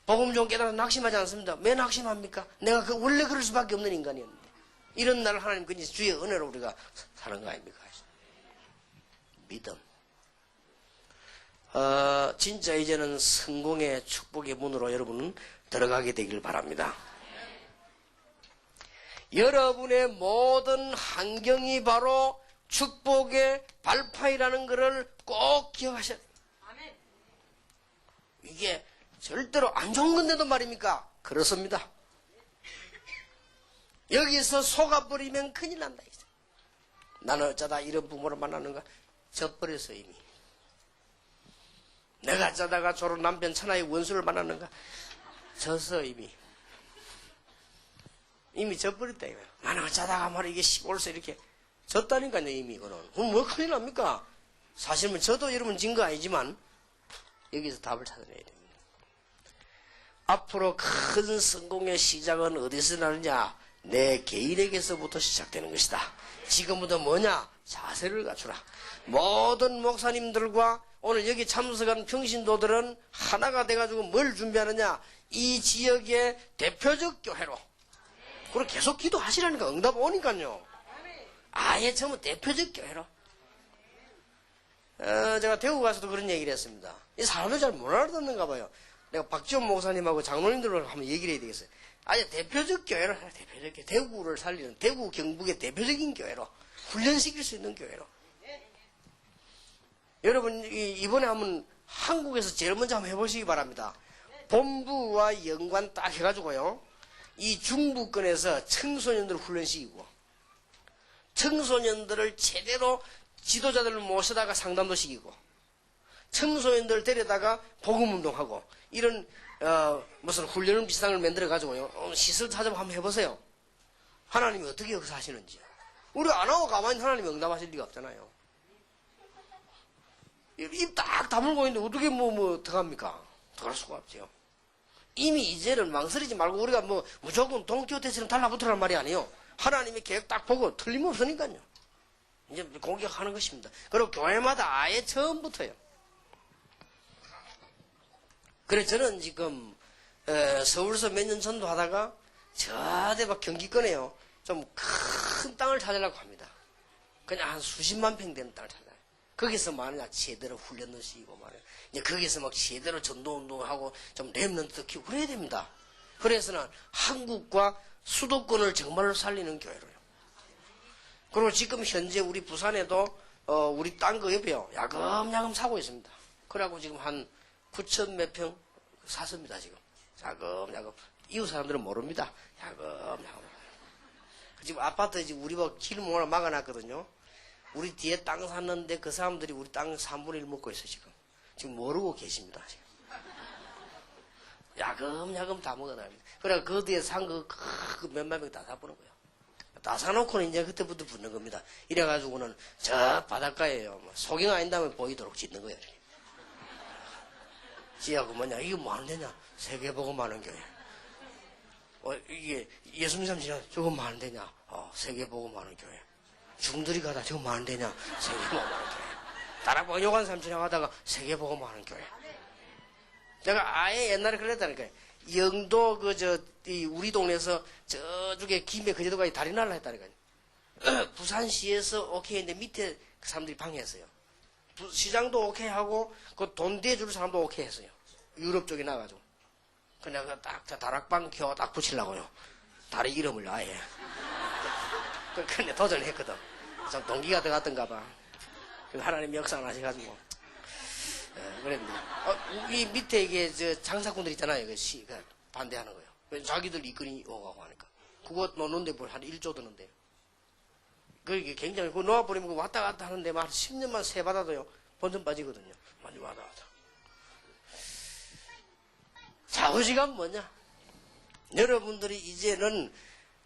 복음 좀 깨달아서 낙심하지 않습니다. 왜 낙심합니까? 내가 원래 그럴 수밖에 없는 인간이었는데. 이런 날 하나님 그냥 주의 은혜로 우리가 사는 거 아닙니까? 믿음. 진짜 이제는 성공의 축복의 문으로 여러분은 들어가게 되길 바랍니다. 여러분의 모든 환경이 바로 축복의 발판이라는 것을 꼭 기억하셔야 돼요. 이게 절대로 안 좋은 건데도 말입니까? 그렇습니다. 여기서 속아버리면 큰일 난다. 나는 어쩌다 이런 부모를 만나는가? 져버렸어 이미. 내가 어쩌다가 저런 남편 천하의 원수를 만나는가? 졌어 이미. 이미 져버렸다 이거야. 나는 어쩌다가 말이야 이게 15세 이렇게 졌다니까요 이미 이거는. 그럼 뭐 큰일 납니까? 사실은 저도 여러분 진 거 아니지만 여기서 답을 찾아내야 됩니다. 앞으로 큰 성공의 시작은 어디서 나느냐? 내 개인에게서부터 시작되는 것이다. 지금부터 뭐냐? 자세를 갖추라. 모든 목사님들과 오늘 여기 참석한 평신도들은 하나가 돼가지고 뭘 준비하느냐? 이 지역의 대표적 교회로. 그리고 계속 기도하시라니까 응답 오니까요. 아예 전부 대표적 교회로. 제가 대구 가서도 그런 얘기를 했습니다. 이 사람들 잘 못 알아듣는가 봐요. 내가 박지원 목사님하고 장로님들로 한번 얘기를 해야 되겠어요. 아예 대표적 교회로 해라. 대표적 교회. 대구를 살리는 대구 경북의 대표적인 교회로 훈련시킬 수 있는 교회로. 여러분 이번에 한번 한국에서 제일 먼저 한번 해보시기 바랍니다. 본부와 연관 딱 해가지고요. 이 중부권에서 청소년들을 훈련시키고 청소년들을 제대로 지도자들을 모셔다가 상담도 시키고 청소년들 데려다가 복음운동하고 이런 무슨 훈련 비슷한 걸 만들어가지고요. 시설 찾아보고 한번 해보세요. 하나님이 어떻게 여기서 하시는지. 우리 안 하고 가만히 하나님이 응답하실 리가 없잖아요. 입 딱 다물고 있는데 어떻게 어떡합니까? 들어갈 수가 없죠. 이미 이제는 망설이지 말고 우리가 무조건 동키호테처럼 달라붙으라는 말이 아니에요. 하나님의 계획 딱 보고 틀림없으니까요. 이제 공격하는 것입니다. 그리고 교회마다 아예 처음부터요. 그래서 저는 지금 서울서 몇 년 전도하다가 저대 막 경기권에요. 좀 큰 땅을 찾으려고 합니다. 그냥 한 수십만 평 되는 땅을 찾아요. 거기서 말이야 제대로 훈련도 시키고 말이야. 이제 거기서 막 제대로 전도운동하고 좀 랩런트도 키우고 그래야 됩니다. 그래서는 한국과 수도권을 정말로 살리는 교회로요. 그리고 지금 현재 우리 부산에도 우리 땅 그 옆에요. 야금야금 사고 있습니다. 그래갖고 지금 한 9천 몇 평 샀습니다 지금. 야금야금. 이웃 사람들은 모릅니다. 야금야금. 지금 아파트 지금 우리 집 길목을 막아놨거든요. 우리 뒤에 땅 샀는데 그 사람들이 우리 땅 3분의 1 먹고 있어요 지금. 지금 모르고 계십니다 지금. 야금야금 다 먹어납니다. 그래 그 뒤에 산 거 몇만 명 다 사보는 거예요. 다 사놓고는 이제 그때부터 붙는 겁니다. 이래가지고는 저 바닷가에요. 소경 아닌다면 보이도록 짓는 거예요. 지하고 뭐냐, 이거 뭐 하는 데냐? 세계보고 많은 교회. 이게 예수님 삼시냐? 저거 뭐 하는 데냐? 세계보고 많은 교회. 중들이 가다 저거 뭐 하는 데냐? 세계보고 많은 교회. 다락방 요관 삼촌이 하다가 세계보고 많은 교회. 제가 아예 옛날에 그랬다니까요. 영도 우리 동네에서 저쪽에 김해 그제도까지 다리 날라 했다니까요. 부산시에서 오케이 했는데 밑에 그 사람들이 방해했어요. 시장도 오케이 하고 그 돈 대줄 사람도 오케이 했어요. 유럽 쪽에 나가지고. 그냥 딱 다락방 켜 딱 붙이려고요. 다리 이름을 아예. 근데 도전했거든. 좀 동기가 들어갔던가 봐. 하나님 역사를 하셔가지고. 그랬는데. 이 밑에 이게 장사꾼들 있잖아요. 그 반대하는 거예요. 자기들 이끌이 오가고 하니까. 그거 놓는데 한 1조 드는데. 그게 굉장히, 그거 놓아버리면 왔다 갔다 하는데 막 10년만 세 받아도요. 본전 빠지거든요. 많이 왔다 갔다. 좌우지간 뭐냐? 여러분들이 이제는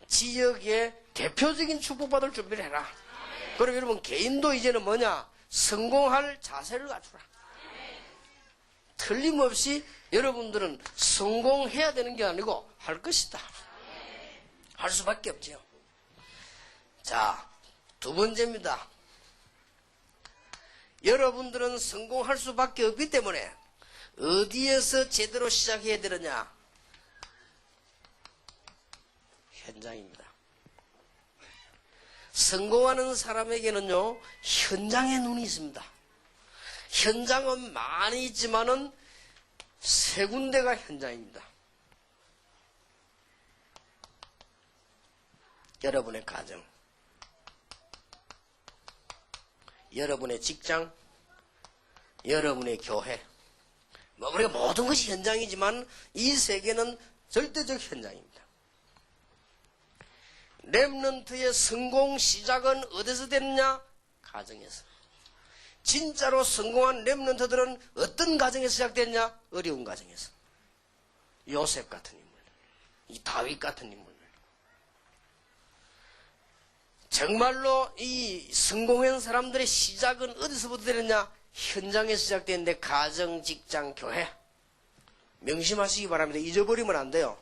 지역의 대표적인 축복받을 준비를 해라. 그리고 여러분 개인도 이제는 뭐냐? 성공할 자세를 갖추라. 틀림없이 여러분들은 성공해야 되는 게 아니고 할 것이다. 할 수밖에 없지요. 자, 두 번째입니다. 여러분들은 성공할 수밖에 없기 때문에 어디에서 제대로 시작해야 되느냐? 현장입니다. 성공하는 사람에게는요, 현장에 눈이 있습니다. 현장은 많이 있지만은 세 군데가 현장입니다. 여러분의 가정, 여러분의 직장, 여러분의 교회, 우리가 모든 것이 현장이지만 이 세계는 절대적 현장입니다. 렘넌트의 성공 시작은 어디서 됐느냐? 가정에서. 진짜로 성공한 렘넌트들은 어떤 가정에서 시작됐냐? 어려운 가정에서. 요셉 같은 인물, 이 다윗 같은 인물. 정말로 이 성공한 사람들의 시작은 어디서부터 되느냐? 현장에서 시작되는데 가정, 직장, 교회. 명심하시기 바랍니다. 잊어버리면 안 돼요.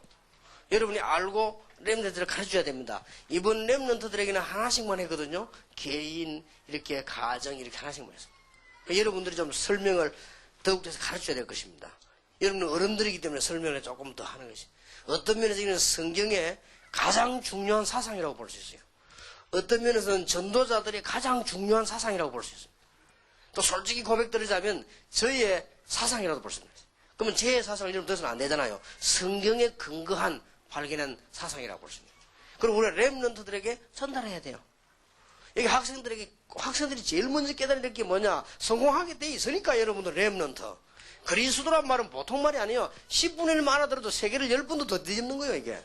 여러분이 알고 렘넌트들을 가르쳐줘야 됩니다. 이번 렘넌트들에게는 하나씩만 했거든요. 개인, 이렇게 가정, 이렇게 하나씩만 했습니다. 그러니까 여러분들이 좀 설명을 더욱더 가르쳐야 될 것입니다. 여러분은 어른들이기 때문에 설명을 조금 더 하는 것이. 어떤 면에서 이는 성경의 가장 중요한 사상이라고 볼 수 있어요. 어떤 면에서는 전도자들의 가장 중요한 사상이라고 볼 수 있어요. 또 솔직히 고백드리자면 저의 사상이라도 볼 수 있습니다. 그러면 제 사상을 여러분 들어서는 안 되잖아요. 성경에 근거한 발견한 사상이라고 볼 수 있습니다. 그럼 우리가 렘넌트들에게 전달해야 돼요. 여기 학생들이 제일 먼저 깨달아야 될 게 뭐냐? 성공하게 돼 있으니까 여러분들 렘넌트. 그리스도란 말은 보통 말이 아니에요. 10분의 1만 알아들어도 세계를 10번도 더 뒤집는 거예요, 이게.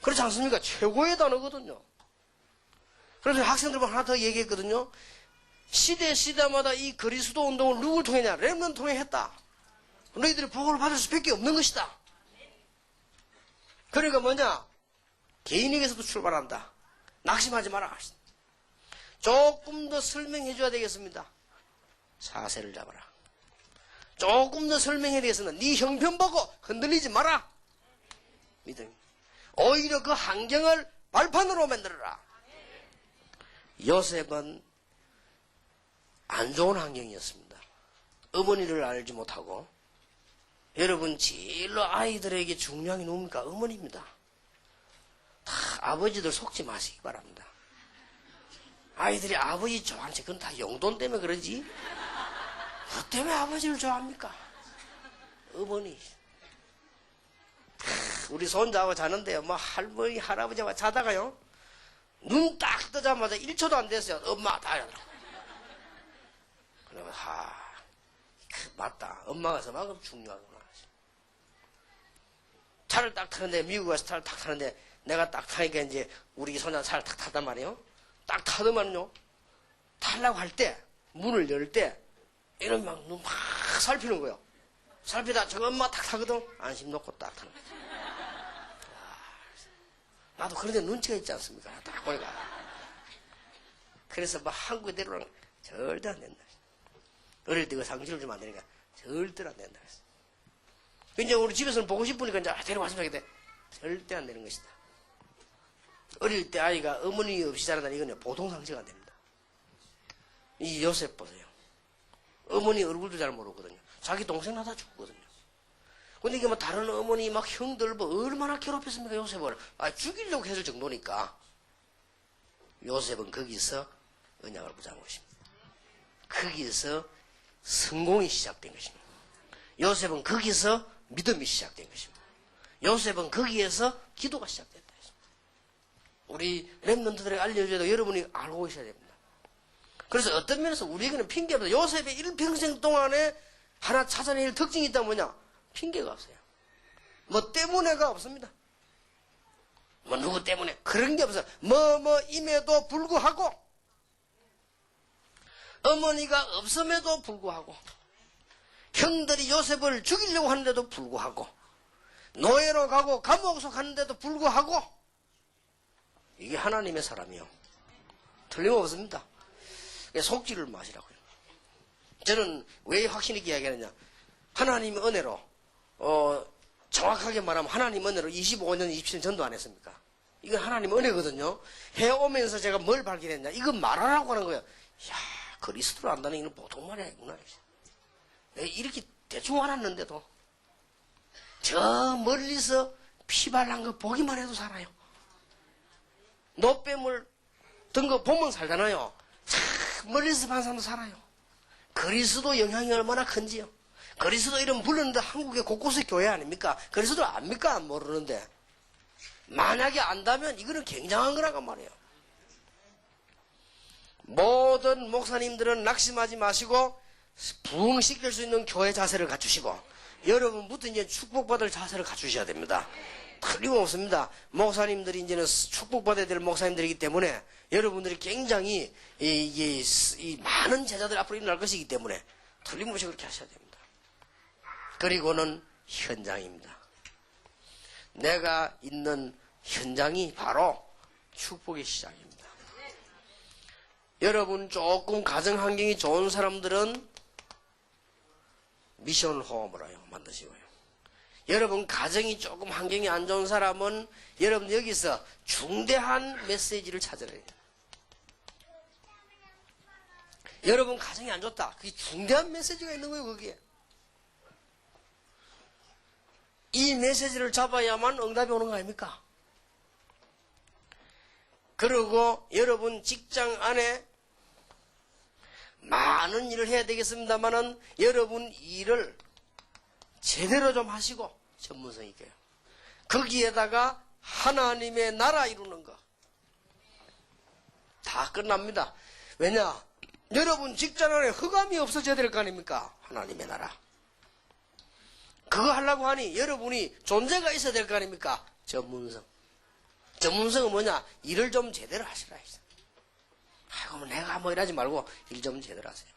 그렇지 않습니까? 최고의 단어거든요. 그래서 학생들만 하나 더 얘기했거든요. 시대마다 이 그리스도 운동을 누굴 통했냐? 렘넌트 통해 했다. 너희들이 복을 받을 수밖에 없는 것이다. 그러니까 뭐냐? 개인에게서도 출발한다. 낙심하지 마라. 조금 더 설명해 줘야 되겠습니다. 사세를 잡아라. 조금 더 설명해야 되겠습니다. 네 형편 보고 흔들리지 마라. 믿음. 오히려 그 환경을 발판으로 만들어라. 요셉은 안 좋은 환경이었습니다. 어머니를 알지 못하고. 여러분 제일로 아이들에게 중요한 게 뭡니까? 어머니입니다. 다 아버지들 속지 마시기 바랍니다. 아이들이 아버지 좋아하는지 그건 다 용돈 때문에 그러지. 뭐 때문에 아버지를 좋아합니까? 어머니. 우리 손자하고 자는데요. 뭐 할머니 할아버지하고 자다가요. 눈 딱 뜨자마자 1초도 안 됐어요. 엄마 다 이러더라고. 그러면 맞다. 엄마가 저만큼 중요하구나. 차를 딱 타는데 미국 가서 차를 딱 타는데 내가 딱 타니까 이제 우리 손자 차를 딱 탔단 말이에요. 딱 타더만요. 타려고 할 때 문을 열 때 이런 막 눈 막 살피는 거예요. 살피다 저거 엄마 딱 타거든. 안심 놓고 딱 타는 거죠. 나도 그런데 눈치가 있지 않습니까? 딱 보니까. 그래서 막 한국에 내려오면 절대 안 된다. 어릴 때 그 상실을 주면 안 되니까 절대 안 된다. 이제 우리 집에서는 보고 싶으니까 이제 데려왔으면 하겠대. 절대 안 되는 것이다. 어릴 때 아이가 어머니 없이 자란다는 이건 보통 상식이 안 됩니다. 이 요셉 보세요. 어머니 얼굴도 잘 모르거든요. 자기 동생 낳다 죽거든요. 근데 이게 뭐 다른 어머니 막 형들 뭐 얼마나 괴롭혔습니까, 요셉을. 죽이려고 했을 정도니까. 요셉은 거기서 언약을 붙잡은 것입니다. 거기서 성공이 시작된 것입니다. 요셉은 거기서 믿음이 시작된 것입니다. 요셉은 거기에서 기도가 시작됐다. 우리 렘넌트들에게 알려줘도 여러분이 알고 있어야 됩니다. 그래서 어떤 면에서 우리에게는 핑계가 없어요. 요셉의 일평생 동안에 하나 찾아낼 특징이 있다면 뭐냐? 핑계가 없어요. 뭐 때문에가 없습니다. 뭐 누구 때문에 그런 게 없어요. 임에도 불구하고 어머니가 없음에도 불구하고 형들이 요셉을 죽이려고 하는데도 불구하고 노예로 가고 감옥 속하는데도 불구하고 이게 하나님의 사람이요. 틀림없습니다. 속지를 마시라고요. 저는 왜 확신 있게 이야기하느냐. 하나님의 은혜로 정확하게 말하면 하나님 은혜로 25년, 27년 전도 안 했습니까? 이건 하나님 은혜거든요. 해오면서 제가 뭘 발견했냐. 이건 말하라고 하는 거예요. 이야, 그리스도를 안다는 이는 보통 말이 아니구나. 이렇게 대충 알았는데도 저 멀리서 피발난 거 보기만 해도 살아요. 노뱀을 거 보면 살잖아요. 참 멀리서 본 사람도 살아요. 그리스도 영향이 얼마나 큰지요. 그리스도 이름 불렀는데 한국의 곳곳에 교회 아닙니까? 그리스도 압니까? 모르는데. 만약에 안다면 이거는 굉장한 거라고 말이에요. 모든 목사님들은 낙심하지 마시고 부흥시킬 수 있는 교회 자세를 갖추시고 여러분부터 이제 축복받을 자세를 갖추셔야 됩니다. 틀림없습니다. 목사님들이 이제는 축복받아야 될 목사님들이기 때문에 여러분들이 굉장히 이 많은 제자들 앞으로 일어날 것이기 때문에 틀림없이 그렇게 하셔야 됩니다. 그리고는 현장입니다. 내가 있는 현장이 바로 축복의 시작입니다. 여러분 조금 가정 환경이 좋은 사람들은 미션 호흡을 해요. 만드시고요. 여러분 가정이 조금 환경이 안 좋은 사람은 여러분 여기서 중대한 메시지를 찾아야 해요. 여러분 가정이 안 좋다. 그게 중대한 메시지가 있는 거예요. 거기에. 이 메시지를 잡아야만 응답이 오는 거 아닙니까? 그리고 여러분 직장 안에 많은 일을 해야 되겠습니다만은 여러분 일을 제대로 좀 하시고 전문성 있게요. 거기에다가 하나님의 나라 이루는 거 다 끝납니다. 왜냐? 여러분 직장 안에 흑암이 없어져야 될 거 아닙니까? 하나님의 나라. 그거 하려고 하니 여러분이 존재가 있어야 될 거 아닙니까? 전문성. 전문성은 뭐냐? 일을 좀 제대로 하시라 했어요. 아이고, 내가 뭐 이러지 말고 일 좀 제대로 하세요.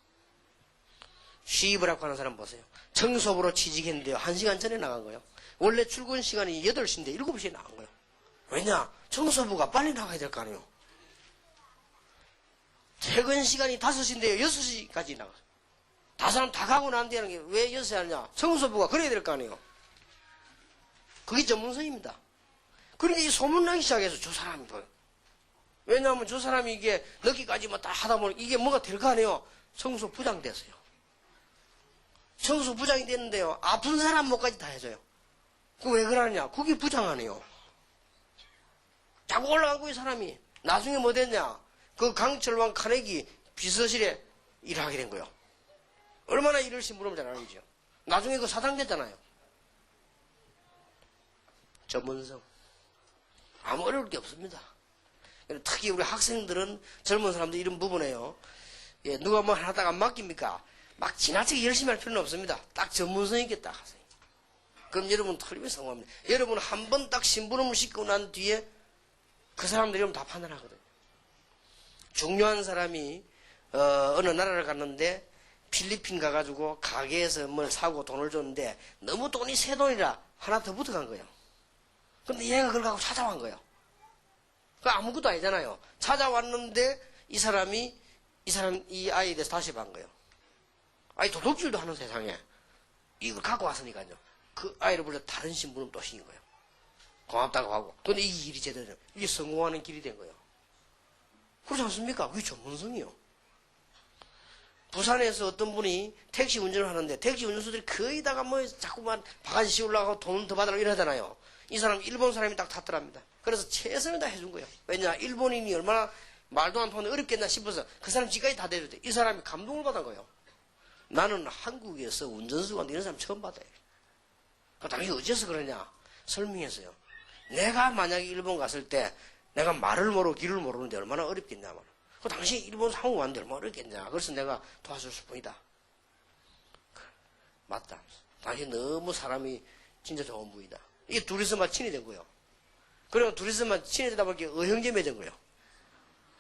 쉬입을 하고 하는 사람 보세요. 청소부로 취직했는데요. 1시간 전에 나간 거예요. 원래 출근 시간이 8시인데 7시에 나간 거예요. 왜냐? 청소부가 빨리 나가야 될 거 아니에요. 퇴근 시간이 5시인데요. 6시까지 나갔어요. 다 사람 다 가고 난 뒤에 왜 6시에 하느냐? 청소부가 그래야 될 거 아니에요. 그게 전문성입니다. 그러니까 이 소문나기 시작해서 저 사람이 뭐예요? 왜냐하면 저 사람이 이게 늦게까지 뭐 다 하다 보면 이게 뭐가 될 거 아니에요? 청소부장 됐어요. 청소부장이 됐는데요. 아픈 사람 뭐까지 다 해줘요. 그 왜 그러느냐? 그게 부장 아니에요. 자꾸 올라가고 이 사람이. 나중에 뭐 됐냐? 그 강철왕 카네기 비서실에 일을 하게 된 거예요. 얼마나 일을 심부름 잘하는지요. 나중에 그 사장 됐잖아요. 전문성. 아무 어려울 게 없습니다. 특히 우리 학생들은 젊은 사람들 이런 부분에요. 예, 누가 뭐 하다가 맡깁니까? 막 지나치게 열심히 할 필요는 없습니다. 딱 전문성 있게 딱 하세요. 그럼 여러분 틀림없이 성공합니다. 여러분 한 번 딱 심부름을 시키고 난 뒤에 그 사람들이 다 판단하거든요. 중요한 사람이 어느 나라를 갔는데 필리핀 가가지고 가게에서 뭘 사고 돈을 줬는데 너무 돈이 새 돈이라 하나 더 붙어간 거예요. 근데 얘가 그걸 갖고 찾아온 거예요. 그 아무것도 아니잖아요. 찾아왔는데 이 아이에 대해서 다시 반 거예요. 아이 도둑질도 하는 세상에 이걸 갖고 왔으니까요. 그 아이를 불러 다른 신부름 또 시킨 거예요. 고맙다고 하고. 근데 이 일이 제대로 된, 이게 성공하는 길이 된 거예요. 그렇지 않습니까? 그게 전문성이요. 부산에서 어떤 분이 택시 운전을 하는데 택시 운전수들이 거의 다가 뭐 자꾸만 바가지 씌우려고 돈 더 받으라고 이러잖아요. 이 사람 일본 사람이 딱 탔더랍니다. 그래서 최선을 다 해준 거예요. 왜냐? 일본인이 얼마나 말도 안 통하는데 어렵겠나 싶어서 그 사람 지까지 다 대줬대. 이 사람이 감동을 받은 거예요. 나는 한국에서 운전수가 이런 사람 처음 받아요. 당신이 어째서 그러냐? 설명했어요. 내가 만약에 일본 갔을 때 내가 말을 모르고 길을 모르는데 얼마나 어렵겠냐 말이야. 당신이 일본 상호 왔는데 얼마나 어렵겠냐. 그래서 내가 도와줄 뿐이다. 맞다. 당신 너무 사람이 진짜 좋은 분이다. 이게 둘이서만 친이 된 거예요. 그리고 둘이서만 친이 되다 보니까 의형제 맺은 거예요.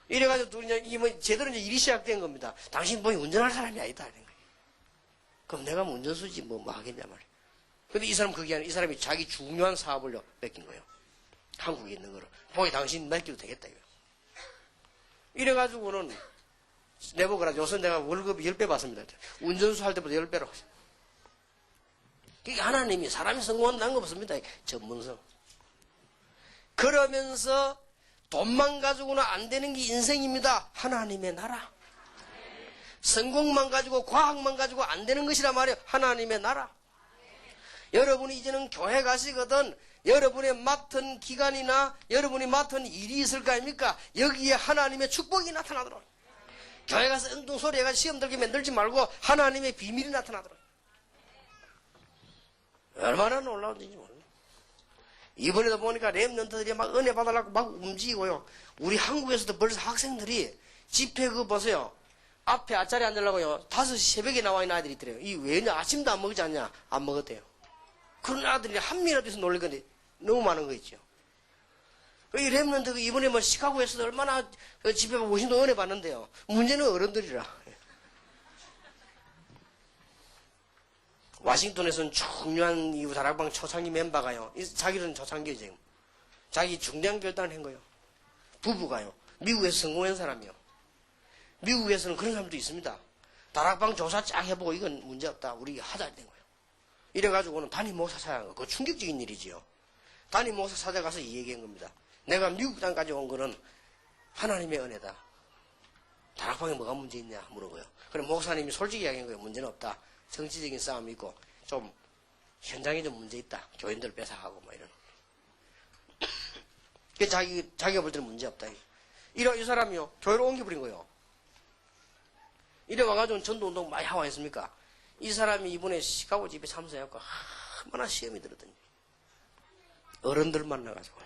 이래가지고 둘이 이게 뭐 제대로 이제 일이 시작된 겁니다. 당신 뭐 운전할 사람이 아니다. 이런 거예요. 그럼 내가 뭐 운전수지 뭐 하겠냐 말이에요. 근데 이 사람 그게 아니라 이 사람이 자기 중요한 사업을 맡긴 거예요. 한국에 있는 거를. 보기 당신 맡겨도 되겠다 이거예요. 이래가지고는 내보거라. 요새 내가 월급 10배 받습니다. 운전수 할 때보다 10배로. 그게 하나님이 사람이 성공한다는 거 없습니다. 전문성. 그러면서 돈만 가지고는 안 되는 게 인생입니다. 하나님의 나라. 성공만 가지고 과학만 가지고 안 되는 것이란 말이에요. 하나님의 나라. 여러분이 이제는 교회 가시거든 여러분의 맡은 기간이나 여러분이 맡은 일이 있을 거 아닙니까? 여기에 하나님의 축복이 나타나도록. 교회 가서 엉뚱소리 해가지고 시험 들게 만들지 말고 하나님의 비밀이 나타나도록. 얼마나 놀라운지 몰라. 이번에도 보니까 렘넌트들이 막 은혜 받으려고 막 움직이고요. 우리 한국에서도 벌써 학생들이 집회 그거 보세요. 앞에 앞자리 앉으려고요. 5시 새벽에 나와 있는 아이들이 있더래요. 이 왜냐? 아침도 안 먹지 않냐? 안 먹었대요. 그런 아들이 한 명이라도 있어 놀릴 건데 너무 많은 거 있죠. 이 렘넌트 이번에 뭐 시카고에서도 얼마나 집회 오신도 은혜 받는데요. 문제는 어른들이라. 와싱턴에서는 중요한 이 다락방 초창기 멤버가요. 자기는 초창기에 지금. 자기 중대한 결단을 한 거예요. 부부가요. 미국에서 성공한 사람이요. 미국에서는 그런 사람도 있습니다. 다락방 조사 쫙 해보고 이건 문제없다. 우리 하자 된 거예요. 이래가지고는 담임 목사 찾아간 거. 그거 충격적인 일이지요. 담임 목사 찾아가서 이 얘기한 겁니다. 내가 미국 땅까지 온 거는 하나님의 은혜다. 다락방에 뭐가 문제 있냐 물어보요. 그럼 목사님이 솔직히 이야기한 거예요. 문제는 없다. 정치적인 싸움이 있고 좀 현장에 좀 문제 있다. 교인들 뺏어가고 뭐 이런. 자기가 볼 때는 문제 없다. 이 사람이요. 교회로 옮겨버린 거예요. 이래 와가지고 전도운동 많이 하고 했습니까? 이 사람이 이번에 시카고 집에 참석해갖고 얼마나 시험이 들었더니 어른들 만나가지고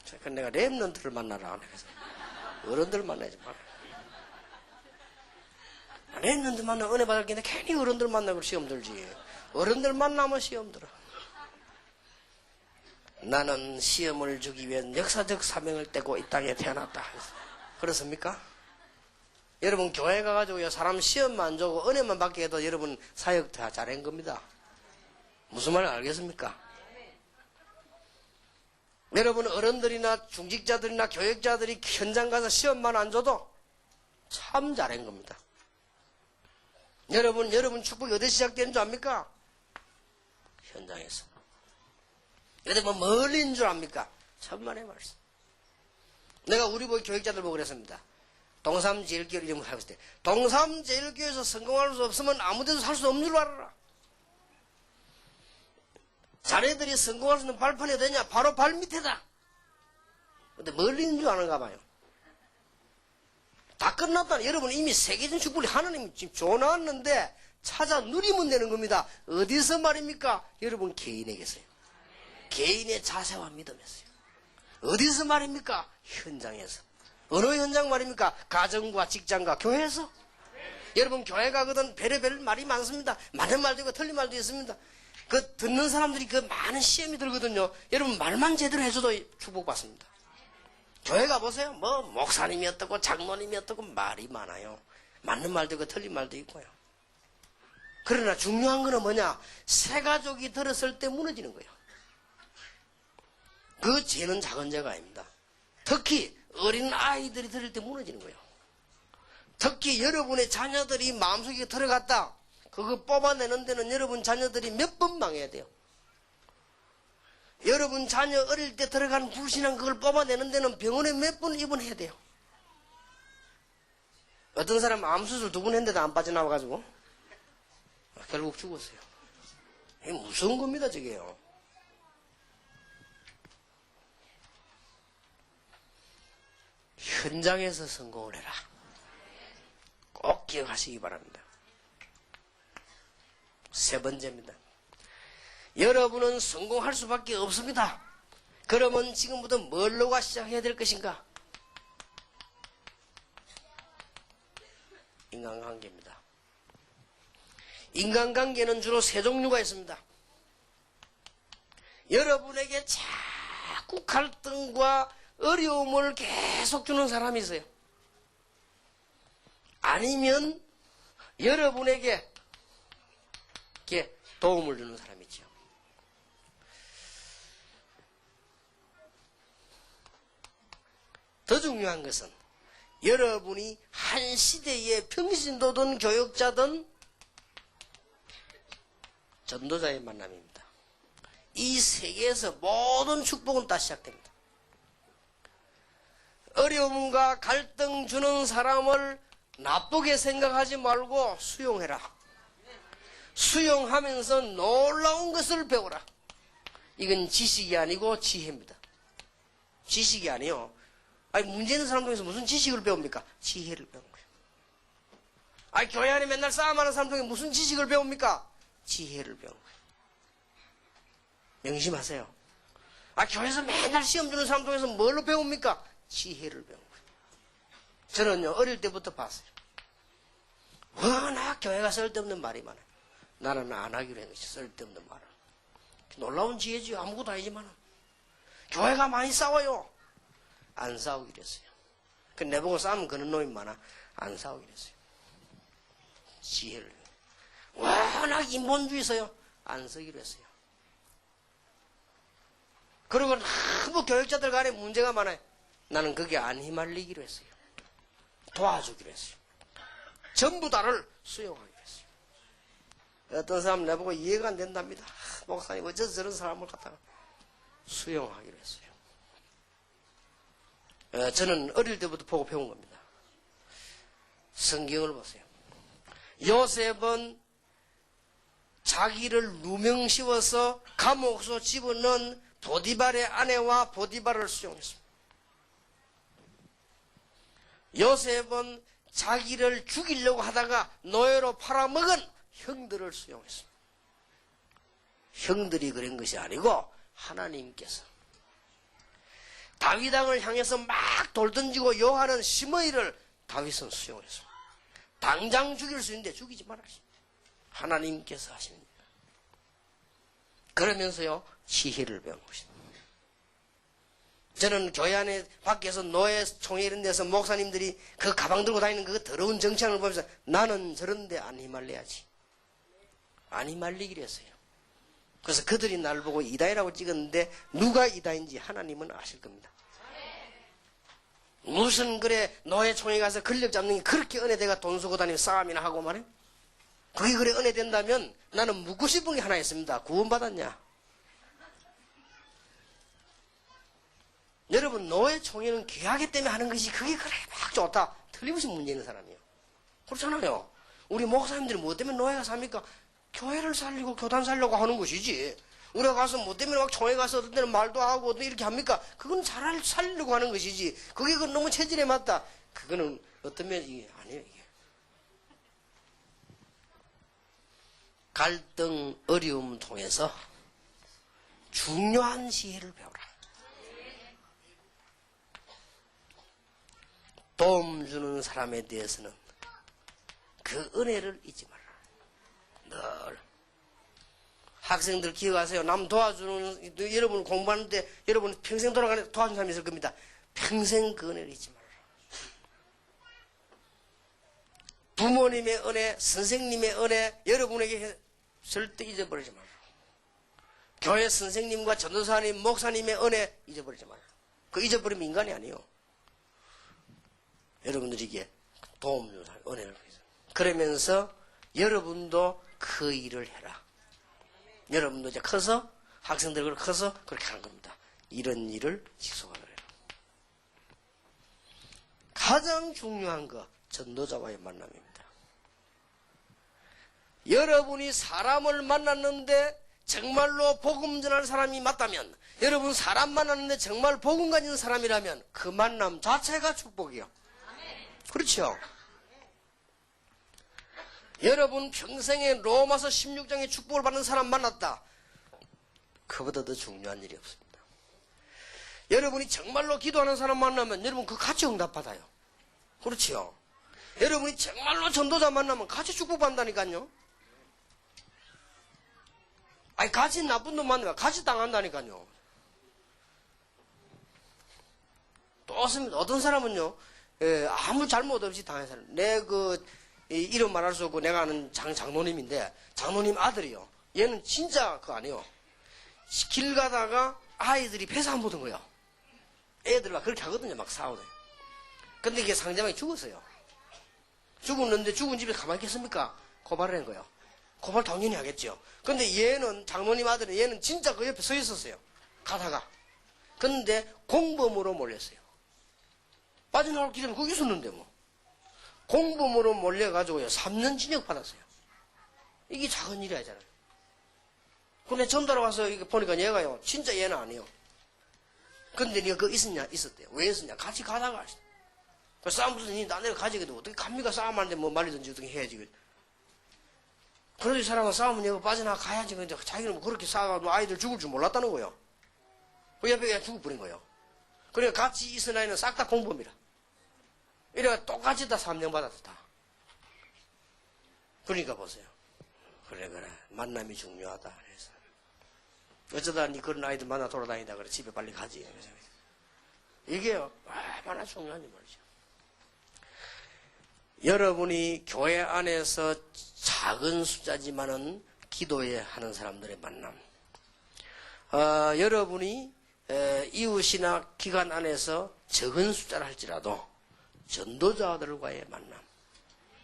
그래서 내가 렘넌트를 만나라 그래서 어른들 만나지 마라. 렘넌트 만나면 은혜 받을 게 괜히 어른들 만나고 시험 들지. 어른들 만나면 시험 들어. 나는 시험을 주기 위한 역사적 사명을 떼고 이 땅에 태어났다. 그렇습니까? 여러분 교회 가가지고요 사람 시험만 안 주고 은혜만 받게 해도 여러분 사역 다 잘한 겁니다. 무슨 말 알겠습니까? 여러분 어른들이나 중직자들이나 교역자들이 현장 가서 시험만 안 줘도 참 잘한 겁니다. 여러분 축복이 어디 시작되는 줄 압니까? 현장에서. 여러분 멀리인 줄 압니까? 천만의 말씀. 내가 우리 보기 교역자들 보고 그랬습니다. 동삼제일교회 이름을 하고 있을 때 동삼제일교회에서 성공할 수 없으면 아무 데도 살 수 없는 줄 알아라. 자네들이 성공할 수 있는 발판이 어디냐? 바로 발 밑에다. 근데 멀리 있는 줄 아는가 봐요. 다 끝났다. 여러분 이미 세계적인 축복이 하나님이 지금 줘놨는데 찾아 누리면 되는 겁니다. 어디서 말입니까? 여러분 개인에게서요. 개인의 자세와 믿음에서요. 어디서 말입니까? 현장에서. 어느 현장 말입니까? 가정과 직장과 교회에서. 여러분 교회 가거든 별의별 말이 많습니다. 많은 말도 있고 틀린 말도 있습니다. 그 듣는 사람들이 그 많은 시험이 들거든요. 여러분 말만 제대로 해줘도 축복받습니다. 교회 가보세요. 뭐 목사님이 어떻고 장로님이 어떻고 말이 많아요. 맞는 말도 있고 틀린 말도 있고요. 그러나 중요한 거는 뭐냐? 새 가족이 들었을 때 무너지는 거예요. 그 죄는 작은 죄가 아닙니다. 특히 어린 아이들이 들을 때 무너지는 거예요. 특히 여러분의 자녀들이 마음속에 들어갔다. 그거 뽑아내는 데는 여러분 자녀들이 몇 번 망해야 돼요. 여러분 자녀 어릴 때 들어간 불신앙 그걸 뽑아내는 데는 병원에 몇 번 입원해야 돼요. 어떤 사람 암수술 2번 했는데도 안 빠져나와가지고 결국 죽었어요. 이게 무서운 겁니다 저게요. 현장에서 성공을 해라. 꼭 기억하시기 바랍니다. 세 번째입니다. 여러분은 성공할 수밖에 없습니다. 그러면 지금부터 뭘로가 시작해야 될 것인가? 인간관계입니다. 인간관계는 주로 3종류가 있습니다. 여러분에게 자꾸 갈등과 어려움을 계속 주는 사람이 있어요. 아니면 여러분에게 이렇게 도움을 주는 사람이죠. 더 중요한 것은 여러분이 한 시대의 평신도든 교역자든 전도자의 만남입니다. 이 세계에서 모든 축복은 다 시작됩니다. 어려움과 갈등 주는 사람을 나쁘게 생각하지 말고 수용해라. 수용하면서 놀라운 것을 배우라. 이건 지식이 아니고 지혜입니다. 지식이 아니요. 아니, 문제 있는 사람 중에서 무슨 지식을 배웁니까? 지혜를 배우는 거예요. 아니, 교회 안에 맨날 싸움하는 사람 중에 무슨 지식을 배웁니까? 지혜를 배우는 거예요. 명심하세요. 아, 교회에서 맨날 시험 주는 사람 중에서 뭘로 배웁니까? 지혜를 배우는 거예요. 저는요, 어릴 때부터 봤어요. 워낙 교회가 쓸데없는 말이 많아요. 나는 안 하기로 한 것이 쓸데없는 말을. 놀라운 지혜지요. 아무것도 아니지만. 교회가 많이 싸워요. 안 싸우기로 했어요. 그 내보고 싸우면 그런 놈이 많아. 안 싸우기로 했어요. 지혜를. 워낙 인본주의서요. 안 쓰기로 했어요. 그리고 너무 교육자들 간에 문제가 많아요. 나는 거기에 안 휘말리기로 했어요. 도와주기로 했어요. 전부 다를 수용하기로 했어요. 어떤 사람 내보고 이해가 안 된답니다. 목사님 어째서 저런 사람을 갖다가 수용하기로 했어요. 저는 어릴 때부터 보고 배운 겁니다. 성경을 보세요. 요셉은 자기를 누명 씌워서 감옥으로 집어넣은 보디발의 아내와 보디발을 수용했습니다. 요셉은 자기를 죽이려고 하다가 노예로 팔아먹은 형들을 수용했습니다. 형들이 그런 것이 아니고 하나님께서. 다윗 왕을 향해서 막 돌 던지고 요하는 시므이를 다윗은 수용했습니다. 당장 죽일 수 있는데 죽이지 말아야지. 하나님께서 하십니다. 그러면서요, 지혜를 배운 것입니다. 저는 교회 안에 밖에서 노예 총회 이런 데서 목사님들이 그 가방 들고 다니는 그 더러운 정치하는 걸 보면서 나는 저런데 안 휘말려야지. 안 휘말리기로 했어요. 그래서 그들이 나를 보고 이다이라고 찍었는데 누가 이다인지 하나님은 아실 겁니다. 무슨 그래 노예 총회 가서 권력 잡는 게 그렇게 은혜대가 돈 쓰고 다니며 싸움이나 하고 말이야. 그게 그래 은혜 된다면 나는 묻고 싶은 게 하나 있습니다. 구원받았냐? 여러분 노예 총회는 귀하기 때문에 하는 것이 그게 그래 막 좋다. 틀림없이 문제 있는 사람이에요. 그렇잖아요. 우리 목사님들이 뭐 때문에 노예가 삽니까? 교회를 살리고 교단 살려고 하는 것이지. 우리가 가서 뭐 때문에 막 총회 가서 어떤 때는 말도 하고 어떤 이렇게 합니까? 그건 잘 살리려고 하는 것이지. 그게 그 너무 체질에 맞다. 그거는 어떤 면이 아니에요. 이게. 갈등, 어려움 통해서 중요한 지혜를 배워라. 도움 주는 사람에 대해서는 그 은혜를 잊지 말라. 늘. 학생들 기억하세요. 남 도와주는, 여러분 공부하는데 여러분 평생 돌아가는 도와준 사람이 있을 겁니다. 평생 그 은혜를 잊지 말라. 부모님의 은혜, 선생님의 은혜, 여러분에게 절대 잊어버리지 말라. 교회 선생님과 전도사님, 목사님의 은혜 잊어버리지 말라. 그 잊어버리면 인간이 아니에요. 여러분들에게 도움 주는 사람, 은혜를 위해서. 그러면서 여러분도 그 일을 해라. 여러분도 이제 커서 학생들 커서 그렇게 하는 겁니다. 이런 일을 직속하라. 가장 중요한 거 전도자와의 만남입니다. 여러분이 사람을 만났는데 정말로 복음 전할 사람이 맞다면, 여러분 사람 만났는데 정말 복음 가진 사람이라면 그 만남 자체가 축복이요. 그렇죠? 여러분 평생에 로마서 16장의 축복을 받는 사람 만났다. 그보다 더 중요한 일이 없습니다. 여러분이 정말로 기도하는 사람 만나면 여러분 그 같이 응답받아요. 그렇지요? 여러분이 정말로 전도자 만나면 같이 축복받는다니까요. 아니 같이 나쁜 놈 만나면 같이 당한다니까요. 또 어떤 사람은요, 아무 잘못 없이 당한 사람. 내 이름 말할 수 없고 내가 아는 장로님인데, 장로님 아들이요. 얘는 진짜 그거 아니에요. 길 가다가 아이들이 배사 안 보던 거예요. 애들 막 그렇게 하거든요. 막 싸우네. 근데 이게 상대방이 죽었어요. 죽었는데 죽은 집에 가만히 있겠습니까? 고발을 한 거예요. 고발 당연히 하겠죠. 근데 얘는, 장로님 아들은 얘는 진짜 그 옆에 서 있었어요. 가다가. 근데 공범으로 몰렸어요. 빠져나올 길에 거기 있었는데 뭐. 공범으로 몰려가지고요. 3년 징역 받았어요. 이게 작은 일이 아니잖아요. 근데 전도하러 가서 이거 보니까 얘가요, 진짜 얘는 아니에요. 근데 네가 그거 있었냐? 있었대요. 왜 있었냐? 같이 가다가. 그 싸움 무슨 니 나내가 가지거든. 어떻게 갑니까? 싸움하는데 뭐 말리든지 어떻게 해야지. 그래도 이 사람은 싸우면 얘가 빠져나가 가야지. 근데 자기는 뭐 그렇게 싸워가지고 아이들 죽을 줄 몰랐다는 거예요. 그 옆에 그냥 죽어버린 거예요. 그러니까 같이 있은 아이는 싹 다 공범이라. 이래가 똑같이 다 3년 받았다. 다. 그러니까 보세요. 그래. 만남이 중요하다. 그래서. 어쩌다 니 그런 아이들 만나 돌아다니다 그래. 집에 빨리 가지. 그래서. 이게 얼마나 중요한지 모르죠. 여러분이 교회 안에서 작은 숫자지만은 기도에 하는 사람들의 만남. 여러분이 이웃이나 기관 안에서 적은 숫자를 할지라도 전도자들과의 만남.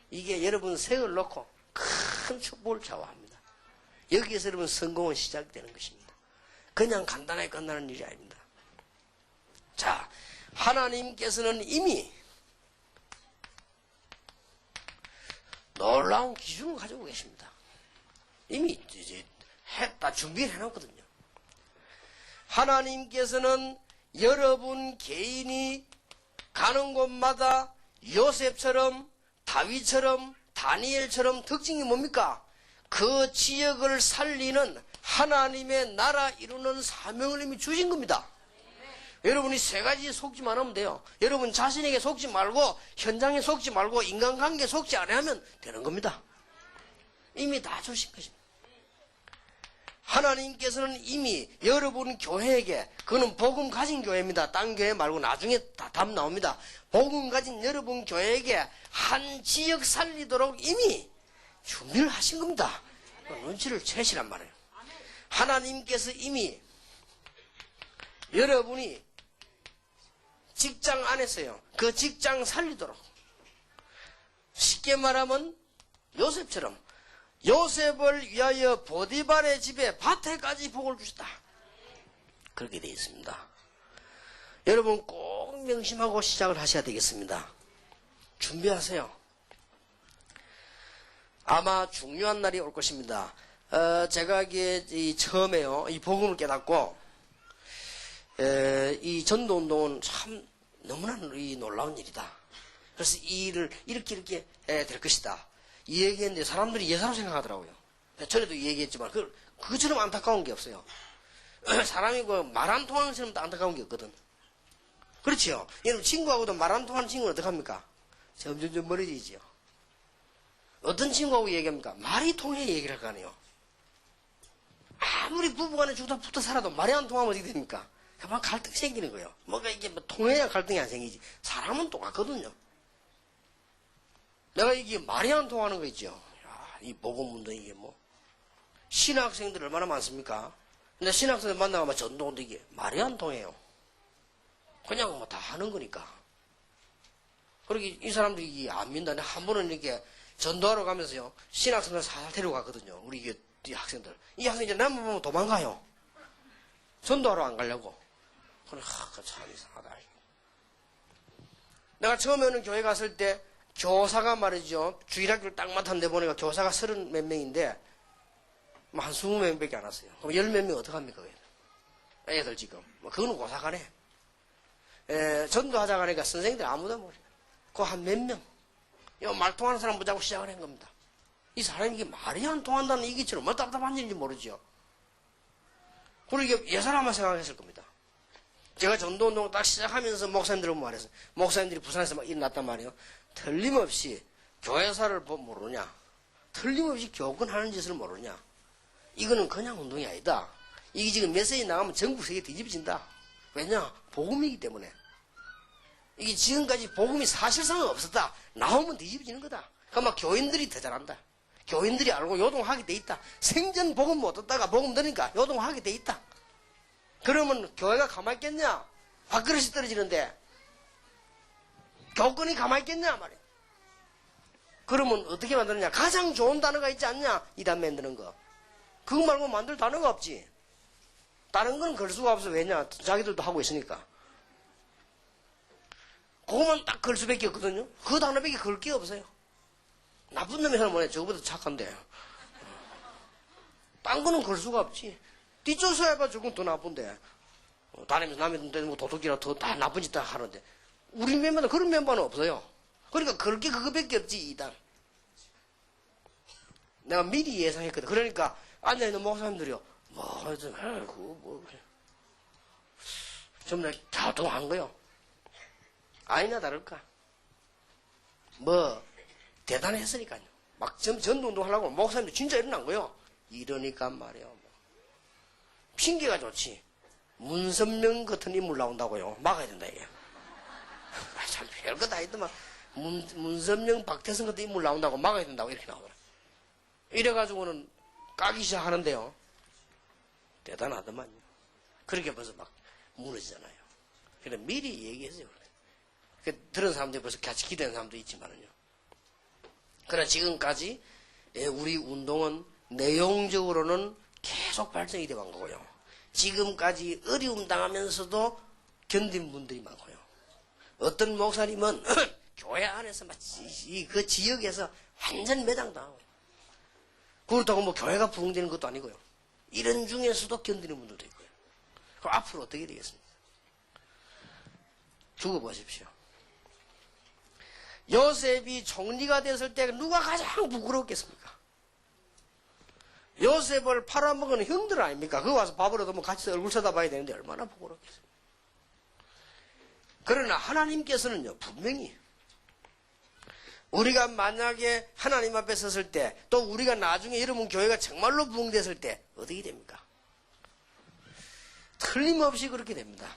이게 여러분 색을 놓고 큰 축복을 좌우합니다. 여기에서 여러분 성공은 시작되는 것입니다. 그냥 간단하게 끝나는 일이 아닙니다. 자, 하나님께서는 이미 놀라운 기준을 가지고 계십니다. 이미 이제 했다 준비를 해놓거든요. 하나님께서는 여러분 개인이 가는 곳마다 요셉처럼 다윗처럼 다니엘처럼 특징이 뭡니까? 그 지역을 살리는 하나님의 나라 이루는 사명을 이미 주신 겁니다. 여러분이 세 가지에 속지만 하면 돼요. 여러분 자신에게 속지 말고 현장에 속지 말고 인간관계에 속지 않아야 하면 되는 겁니다. 이미 다 주신 것입니다. 하나님께서는 이미 여러분 교회에게, 그는 복음 가진 교회입니다. 딴 교회 말고 나중에 다 답 나옵니다. 복음 가진 여러분 교회에게 한 지역 살리도록 이미 준비를 하신 겁니다. 눈치를 채시란 말이에요. 하나님께서 이미 여러분이 직장 안에서요, 그 직장 살리도록, 쉽게 말하면 요셉처럼 요셉을 위하여 보디발의 집에 밭에까지 복을 주셨다. 그렇게 되어 있습니다. 여러분 꼭 명심하고 시작을 하셔야 되겠습니다. 준비하세요. 아마 중요한 날이 올 것입니다. 제가 이게 처음에요, 이 복음을 깨닫고 이 전도운동은 참 너무나 놀라운 일이다. 그래서 이 일을 이렇게 될 것이다. 이 얘기했는데 사람들이 예사로 생각하더라고요. 전에도 얘기했지만 그처럼 안타까운 게 없어요. 사람이 말 안 통하는 것처럼 안타까운 게 없거든. 그렇지요. 여러분 친구하고도 말 안 통하는 친구는 어떡합니까? 점점 멀어지지요. 어떤 친구하고 얘기합니까? 말이 통해야 얘기를 할 거 아니에요. 아무리 부부간에 붙어 살아도 말이 안 통하면 어떻게 됩니까? 그만 갈등이 생기는 거예요. 뭔가 이게 통해야 갈등이 안 생기지. 사람은 똑같거든요. 내가 이게 말이 안 통하는 거 있죠. 야, 이 복음운동 이게 뭐 신학생들 얼마나 많습니까? 근데 신학생들 만나면 전도운동 이게 말이 안 통해요. 그냥 뭐 다 하는 거니까. 그러게 이 사람들이 안 민다. 한 번은 이렇게 전도하러 가면서요, 신학생들 살살 데려가거든요. 우리 이게 이 학생들. 이 학생들 나만 보면 도망가요. 전도하러 안 가려고. 그래, 참 이상하다. 내가 처음에는 교회 갔을 때 교사가 말이죠, 주일학교를 딱 맡았는데 보니까 교사가 30 몇 명인데 한 20명밖에 안 왔어요. 그럼 10 몇 명 어떡합니까? 애들 지금 그거는 고사가네. 전도하자고 하니까 선생님들 아무도 모르요. 그 한 몇 명, 말 통하는 사람 보자고 시작을 한 겁니다. 이 사람이 이게 말이 안 통한다는 얘기처럼 뭐 답답한 일인지 모르죠. 그리고 예사람만 생각했을 겁니다. 제가 전도운동 딱 시작하면서 목사님들은 말했어요. 목사님들이 부산에서 막 일어났단 말이에요. 틀림없이 교회사를 모르냐, 틀림없이 교권하는 짓을 모르냐, 이거는 그냥 운동이 아니다. 이게 지금 메시지 나가면 전국 세계 뒤집어진다. 왜냐? 복음이기 때문에. 이게 지금까지 복음이 사실상은 없었다. 나오면 뒤집어지는 거다. 그러니까 교인들이 더 잘한다. 교인들이 알고 요동하게 돼 있다. 생전 복음 못 듣다가 복음 들으니까 요동하게 돼 있다. 그러면 교회가 가만히 있겠냐? 밥그릇이 떨어지는데 교권이 가만히 있겠냐 말이야. 그러면 어떻게 만드느냐? 가장 좋은 단어가 있지 않냐? 이단 만드는 거. 그거 말고 만들 단어가 없지. 다른 건 걸 수가 없어. 왜냐? 자기들도 하고 있으니까. 그거만 딱 걸 수밖에 없거든요. 그 단어밖에 걸 게 없어요. 나쁜 놈이 하는 뭐냐? 저거보다 착한데. 딴 거는 걸 수가 없지. 뒷조서 해봐 조금 더 나쁜데. 다니면서 남의 돈 뭐 도둑이라 더 다 나쁜 짓 다 하는데. 우리 멤버는 그런 멤버는 없어요. 그러니까 그럴 게 그거밖에 없지, 이단. 내가 미리 예상했거든. 그러니까 앉아있는 목사님들이요. 하여튼, 좀 갸우뚱한 거요. 아니나 다를까. 대단했으니까요. 막 전도운동 하려고 목사님도 진짜 일어난 거요. 이러니까 말이에요. 핑계가 좋지. 문선명 같은 인물 나온다고요. 막아야 된다, 이게. 참, 별거 다 있더만. 문선명, 박태성 같은 인물 나온다고 막아야 된다고 이렇게 나오더라. 이래가지고는 까기 시작하는데요. 대단하더만요. 그렇게 벌써 막 무너지잖아요. 그래 미리 얘기했어요. 들은 사람들이 벌써 같이 기대는 사람도 있지만은요. 그러나 지금까지 우리 운동은 내용적으로는 계속 발전이 되어간 거고요. 지금까지 어려움 당하면서도 견딘 분들이 많고요. 어떤 목사님은 교회 안에서 마치 그 지역에서 완전 매장당하고 그렇다고 뭐 교회가 부흥되는 것도 아니고요. 이런 중에서도 견디는 분들도 있고요. 그럼 앞으로 어떻게 되겠습니까? 죽어보십시오. 요셉이 총리가 됐을 때 누가 가장 부끄럽겠습니까? 요셉을 팔아먹은 형들 아닙니까? 그거 와서 밥을 얻으면 같이 얼굴 쳐다봐야 되는데 얼마나 부끄럽겠습니까? 그러나 하나님께서는요, 분명히 우리가 만약에 하나님 앞에 섰을 때, 또 우리가 나중에 여러분 교회가 정말로 부흥됐을 때 어떻게 됩니까? 틀림없이 그렇게 됩니다.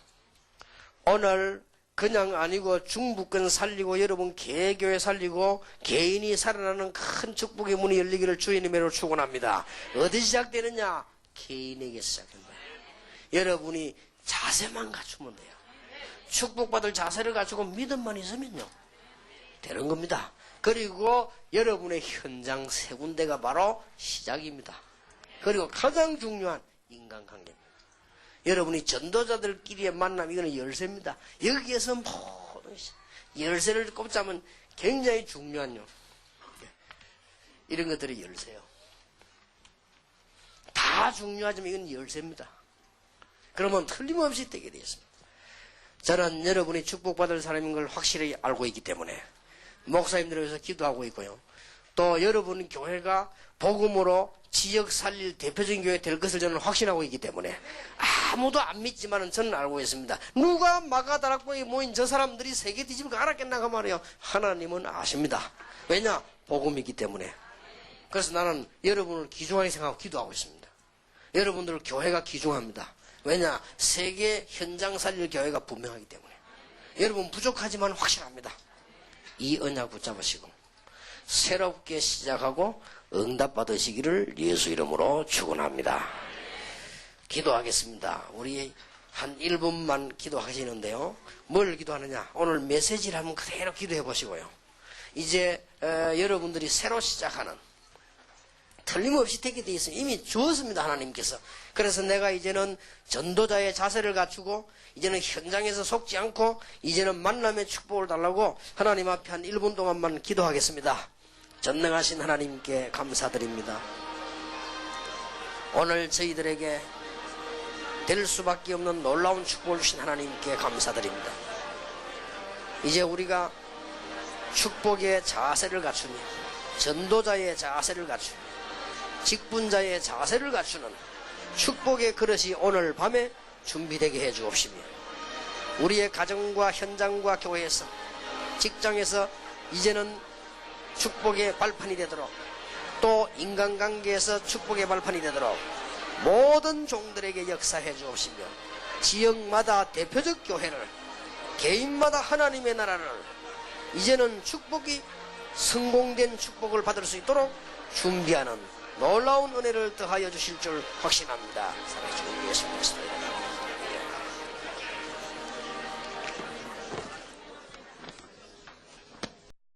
오늘 그냥 아니고 중부권 살리고 여러분 개교회 살리고 개인이 살아나는 큰 축복의 문이 열리기를 주의 이름으로 축원합니다. 어디 시작되느냐? 개인에게 시작된다. 여러분이 자세만 갖추면 돼요. 축복받을 자세를 갖추고 믿음만 있으면요 되는 겁니다. 그리고 여러분의 현장 세 군데가 바로 시작입니다. 그리고 가장 중요한 인간관계입니다. 여러분이 전도자들끼리의 만남, 이거는 열쇠입니다. 여기에서 모든 열쇠를 꼽자면 굉장히 중요한요. 이런 것들이 열쇠요. 다 중요하지만 이건 열쇠입니다. 그러면 틀림없이 되게 되겠습니다. 저는 여러분이 축복받을 사람인 걸 확실히 알고 있기 때문에 목사님들을 위해서 기도하고 있고요. 또 여러분 교회가 복음으로 지역 살릴 대표적인 교회 될 것을 저는 확신하고 있기 때문에 아무도 안 믿지만은 저는 알고 있습니다. 누가 마가다락방에 모인 저 사람들이 세계 뒤집고 알았겠나 그 말이에요. 하나님은 아십니다. 왜냐? 복음이기 때문에. 그래서 나는 여러분을 귀중하게 생각하고 기도하고 있습니다. 여러분들 교회가 귀중합니다. 왜냐? 세계 현장 살릴 교회가 분명하기 때문에. 여러분 부족하지만 확실합니다. 이 언약 붙잡으시고 새롭게 시작하고 응답 받으시기를 예수 이름으로 축원합니다. 기도하겠습니다. 우리 한 1분만 기도하시는데요. 뭘 기도하느냐? 오늘 메시지를 한번 그대로 기도해 보시고요. 이제 여러분들이 새로 시작하는 틀림없이 되게 되어 있습니다. 이미 주었습니다. 하나님께서. 그래서 내가 이제는 전도자의 자세를 갖추고 이제는 현장에서 속지 않고 이제는 만남의 축복을 달라고 하나님 앞에 한 1분 동안만 기도하겠습니다. 전능하신 하나님께 감사드립니다. 오늘 저희들에게 될 수밖에 없는 놀라운 축복을 주신 하나님께 감사드립니다. 이제 우리가 축복의 자세를 갖추며 전도자의 자세를 갖추며 직분자의 자세를 갖추는 축복의 그릇이 오늘 밤에 준비되게 해 주옵시며 우리의 가정과 현장과 교회에서 직장에서 이제는 축복의 발판이 되도록 또 인간관계에서 축복의 발판이 되도록 모든 종들에게 역사해 주옵시며 지역마다 대표적 교회를 개인마다 하나님의 나라를 이제는 축복이 성공된 축복을 받을 수 있도록 준비하는 놀라운 은혜를 더하여 주실 줄 확신합니다. 사랑해 주신 예수 그리스도의 이름으로.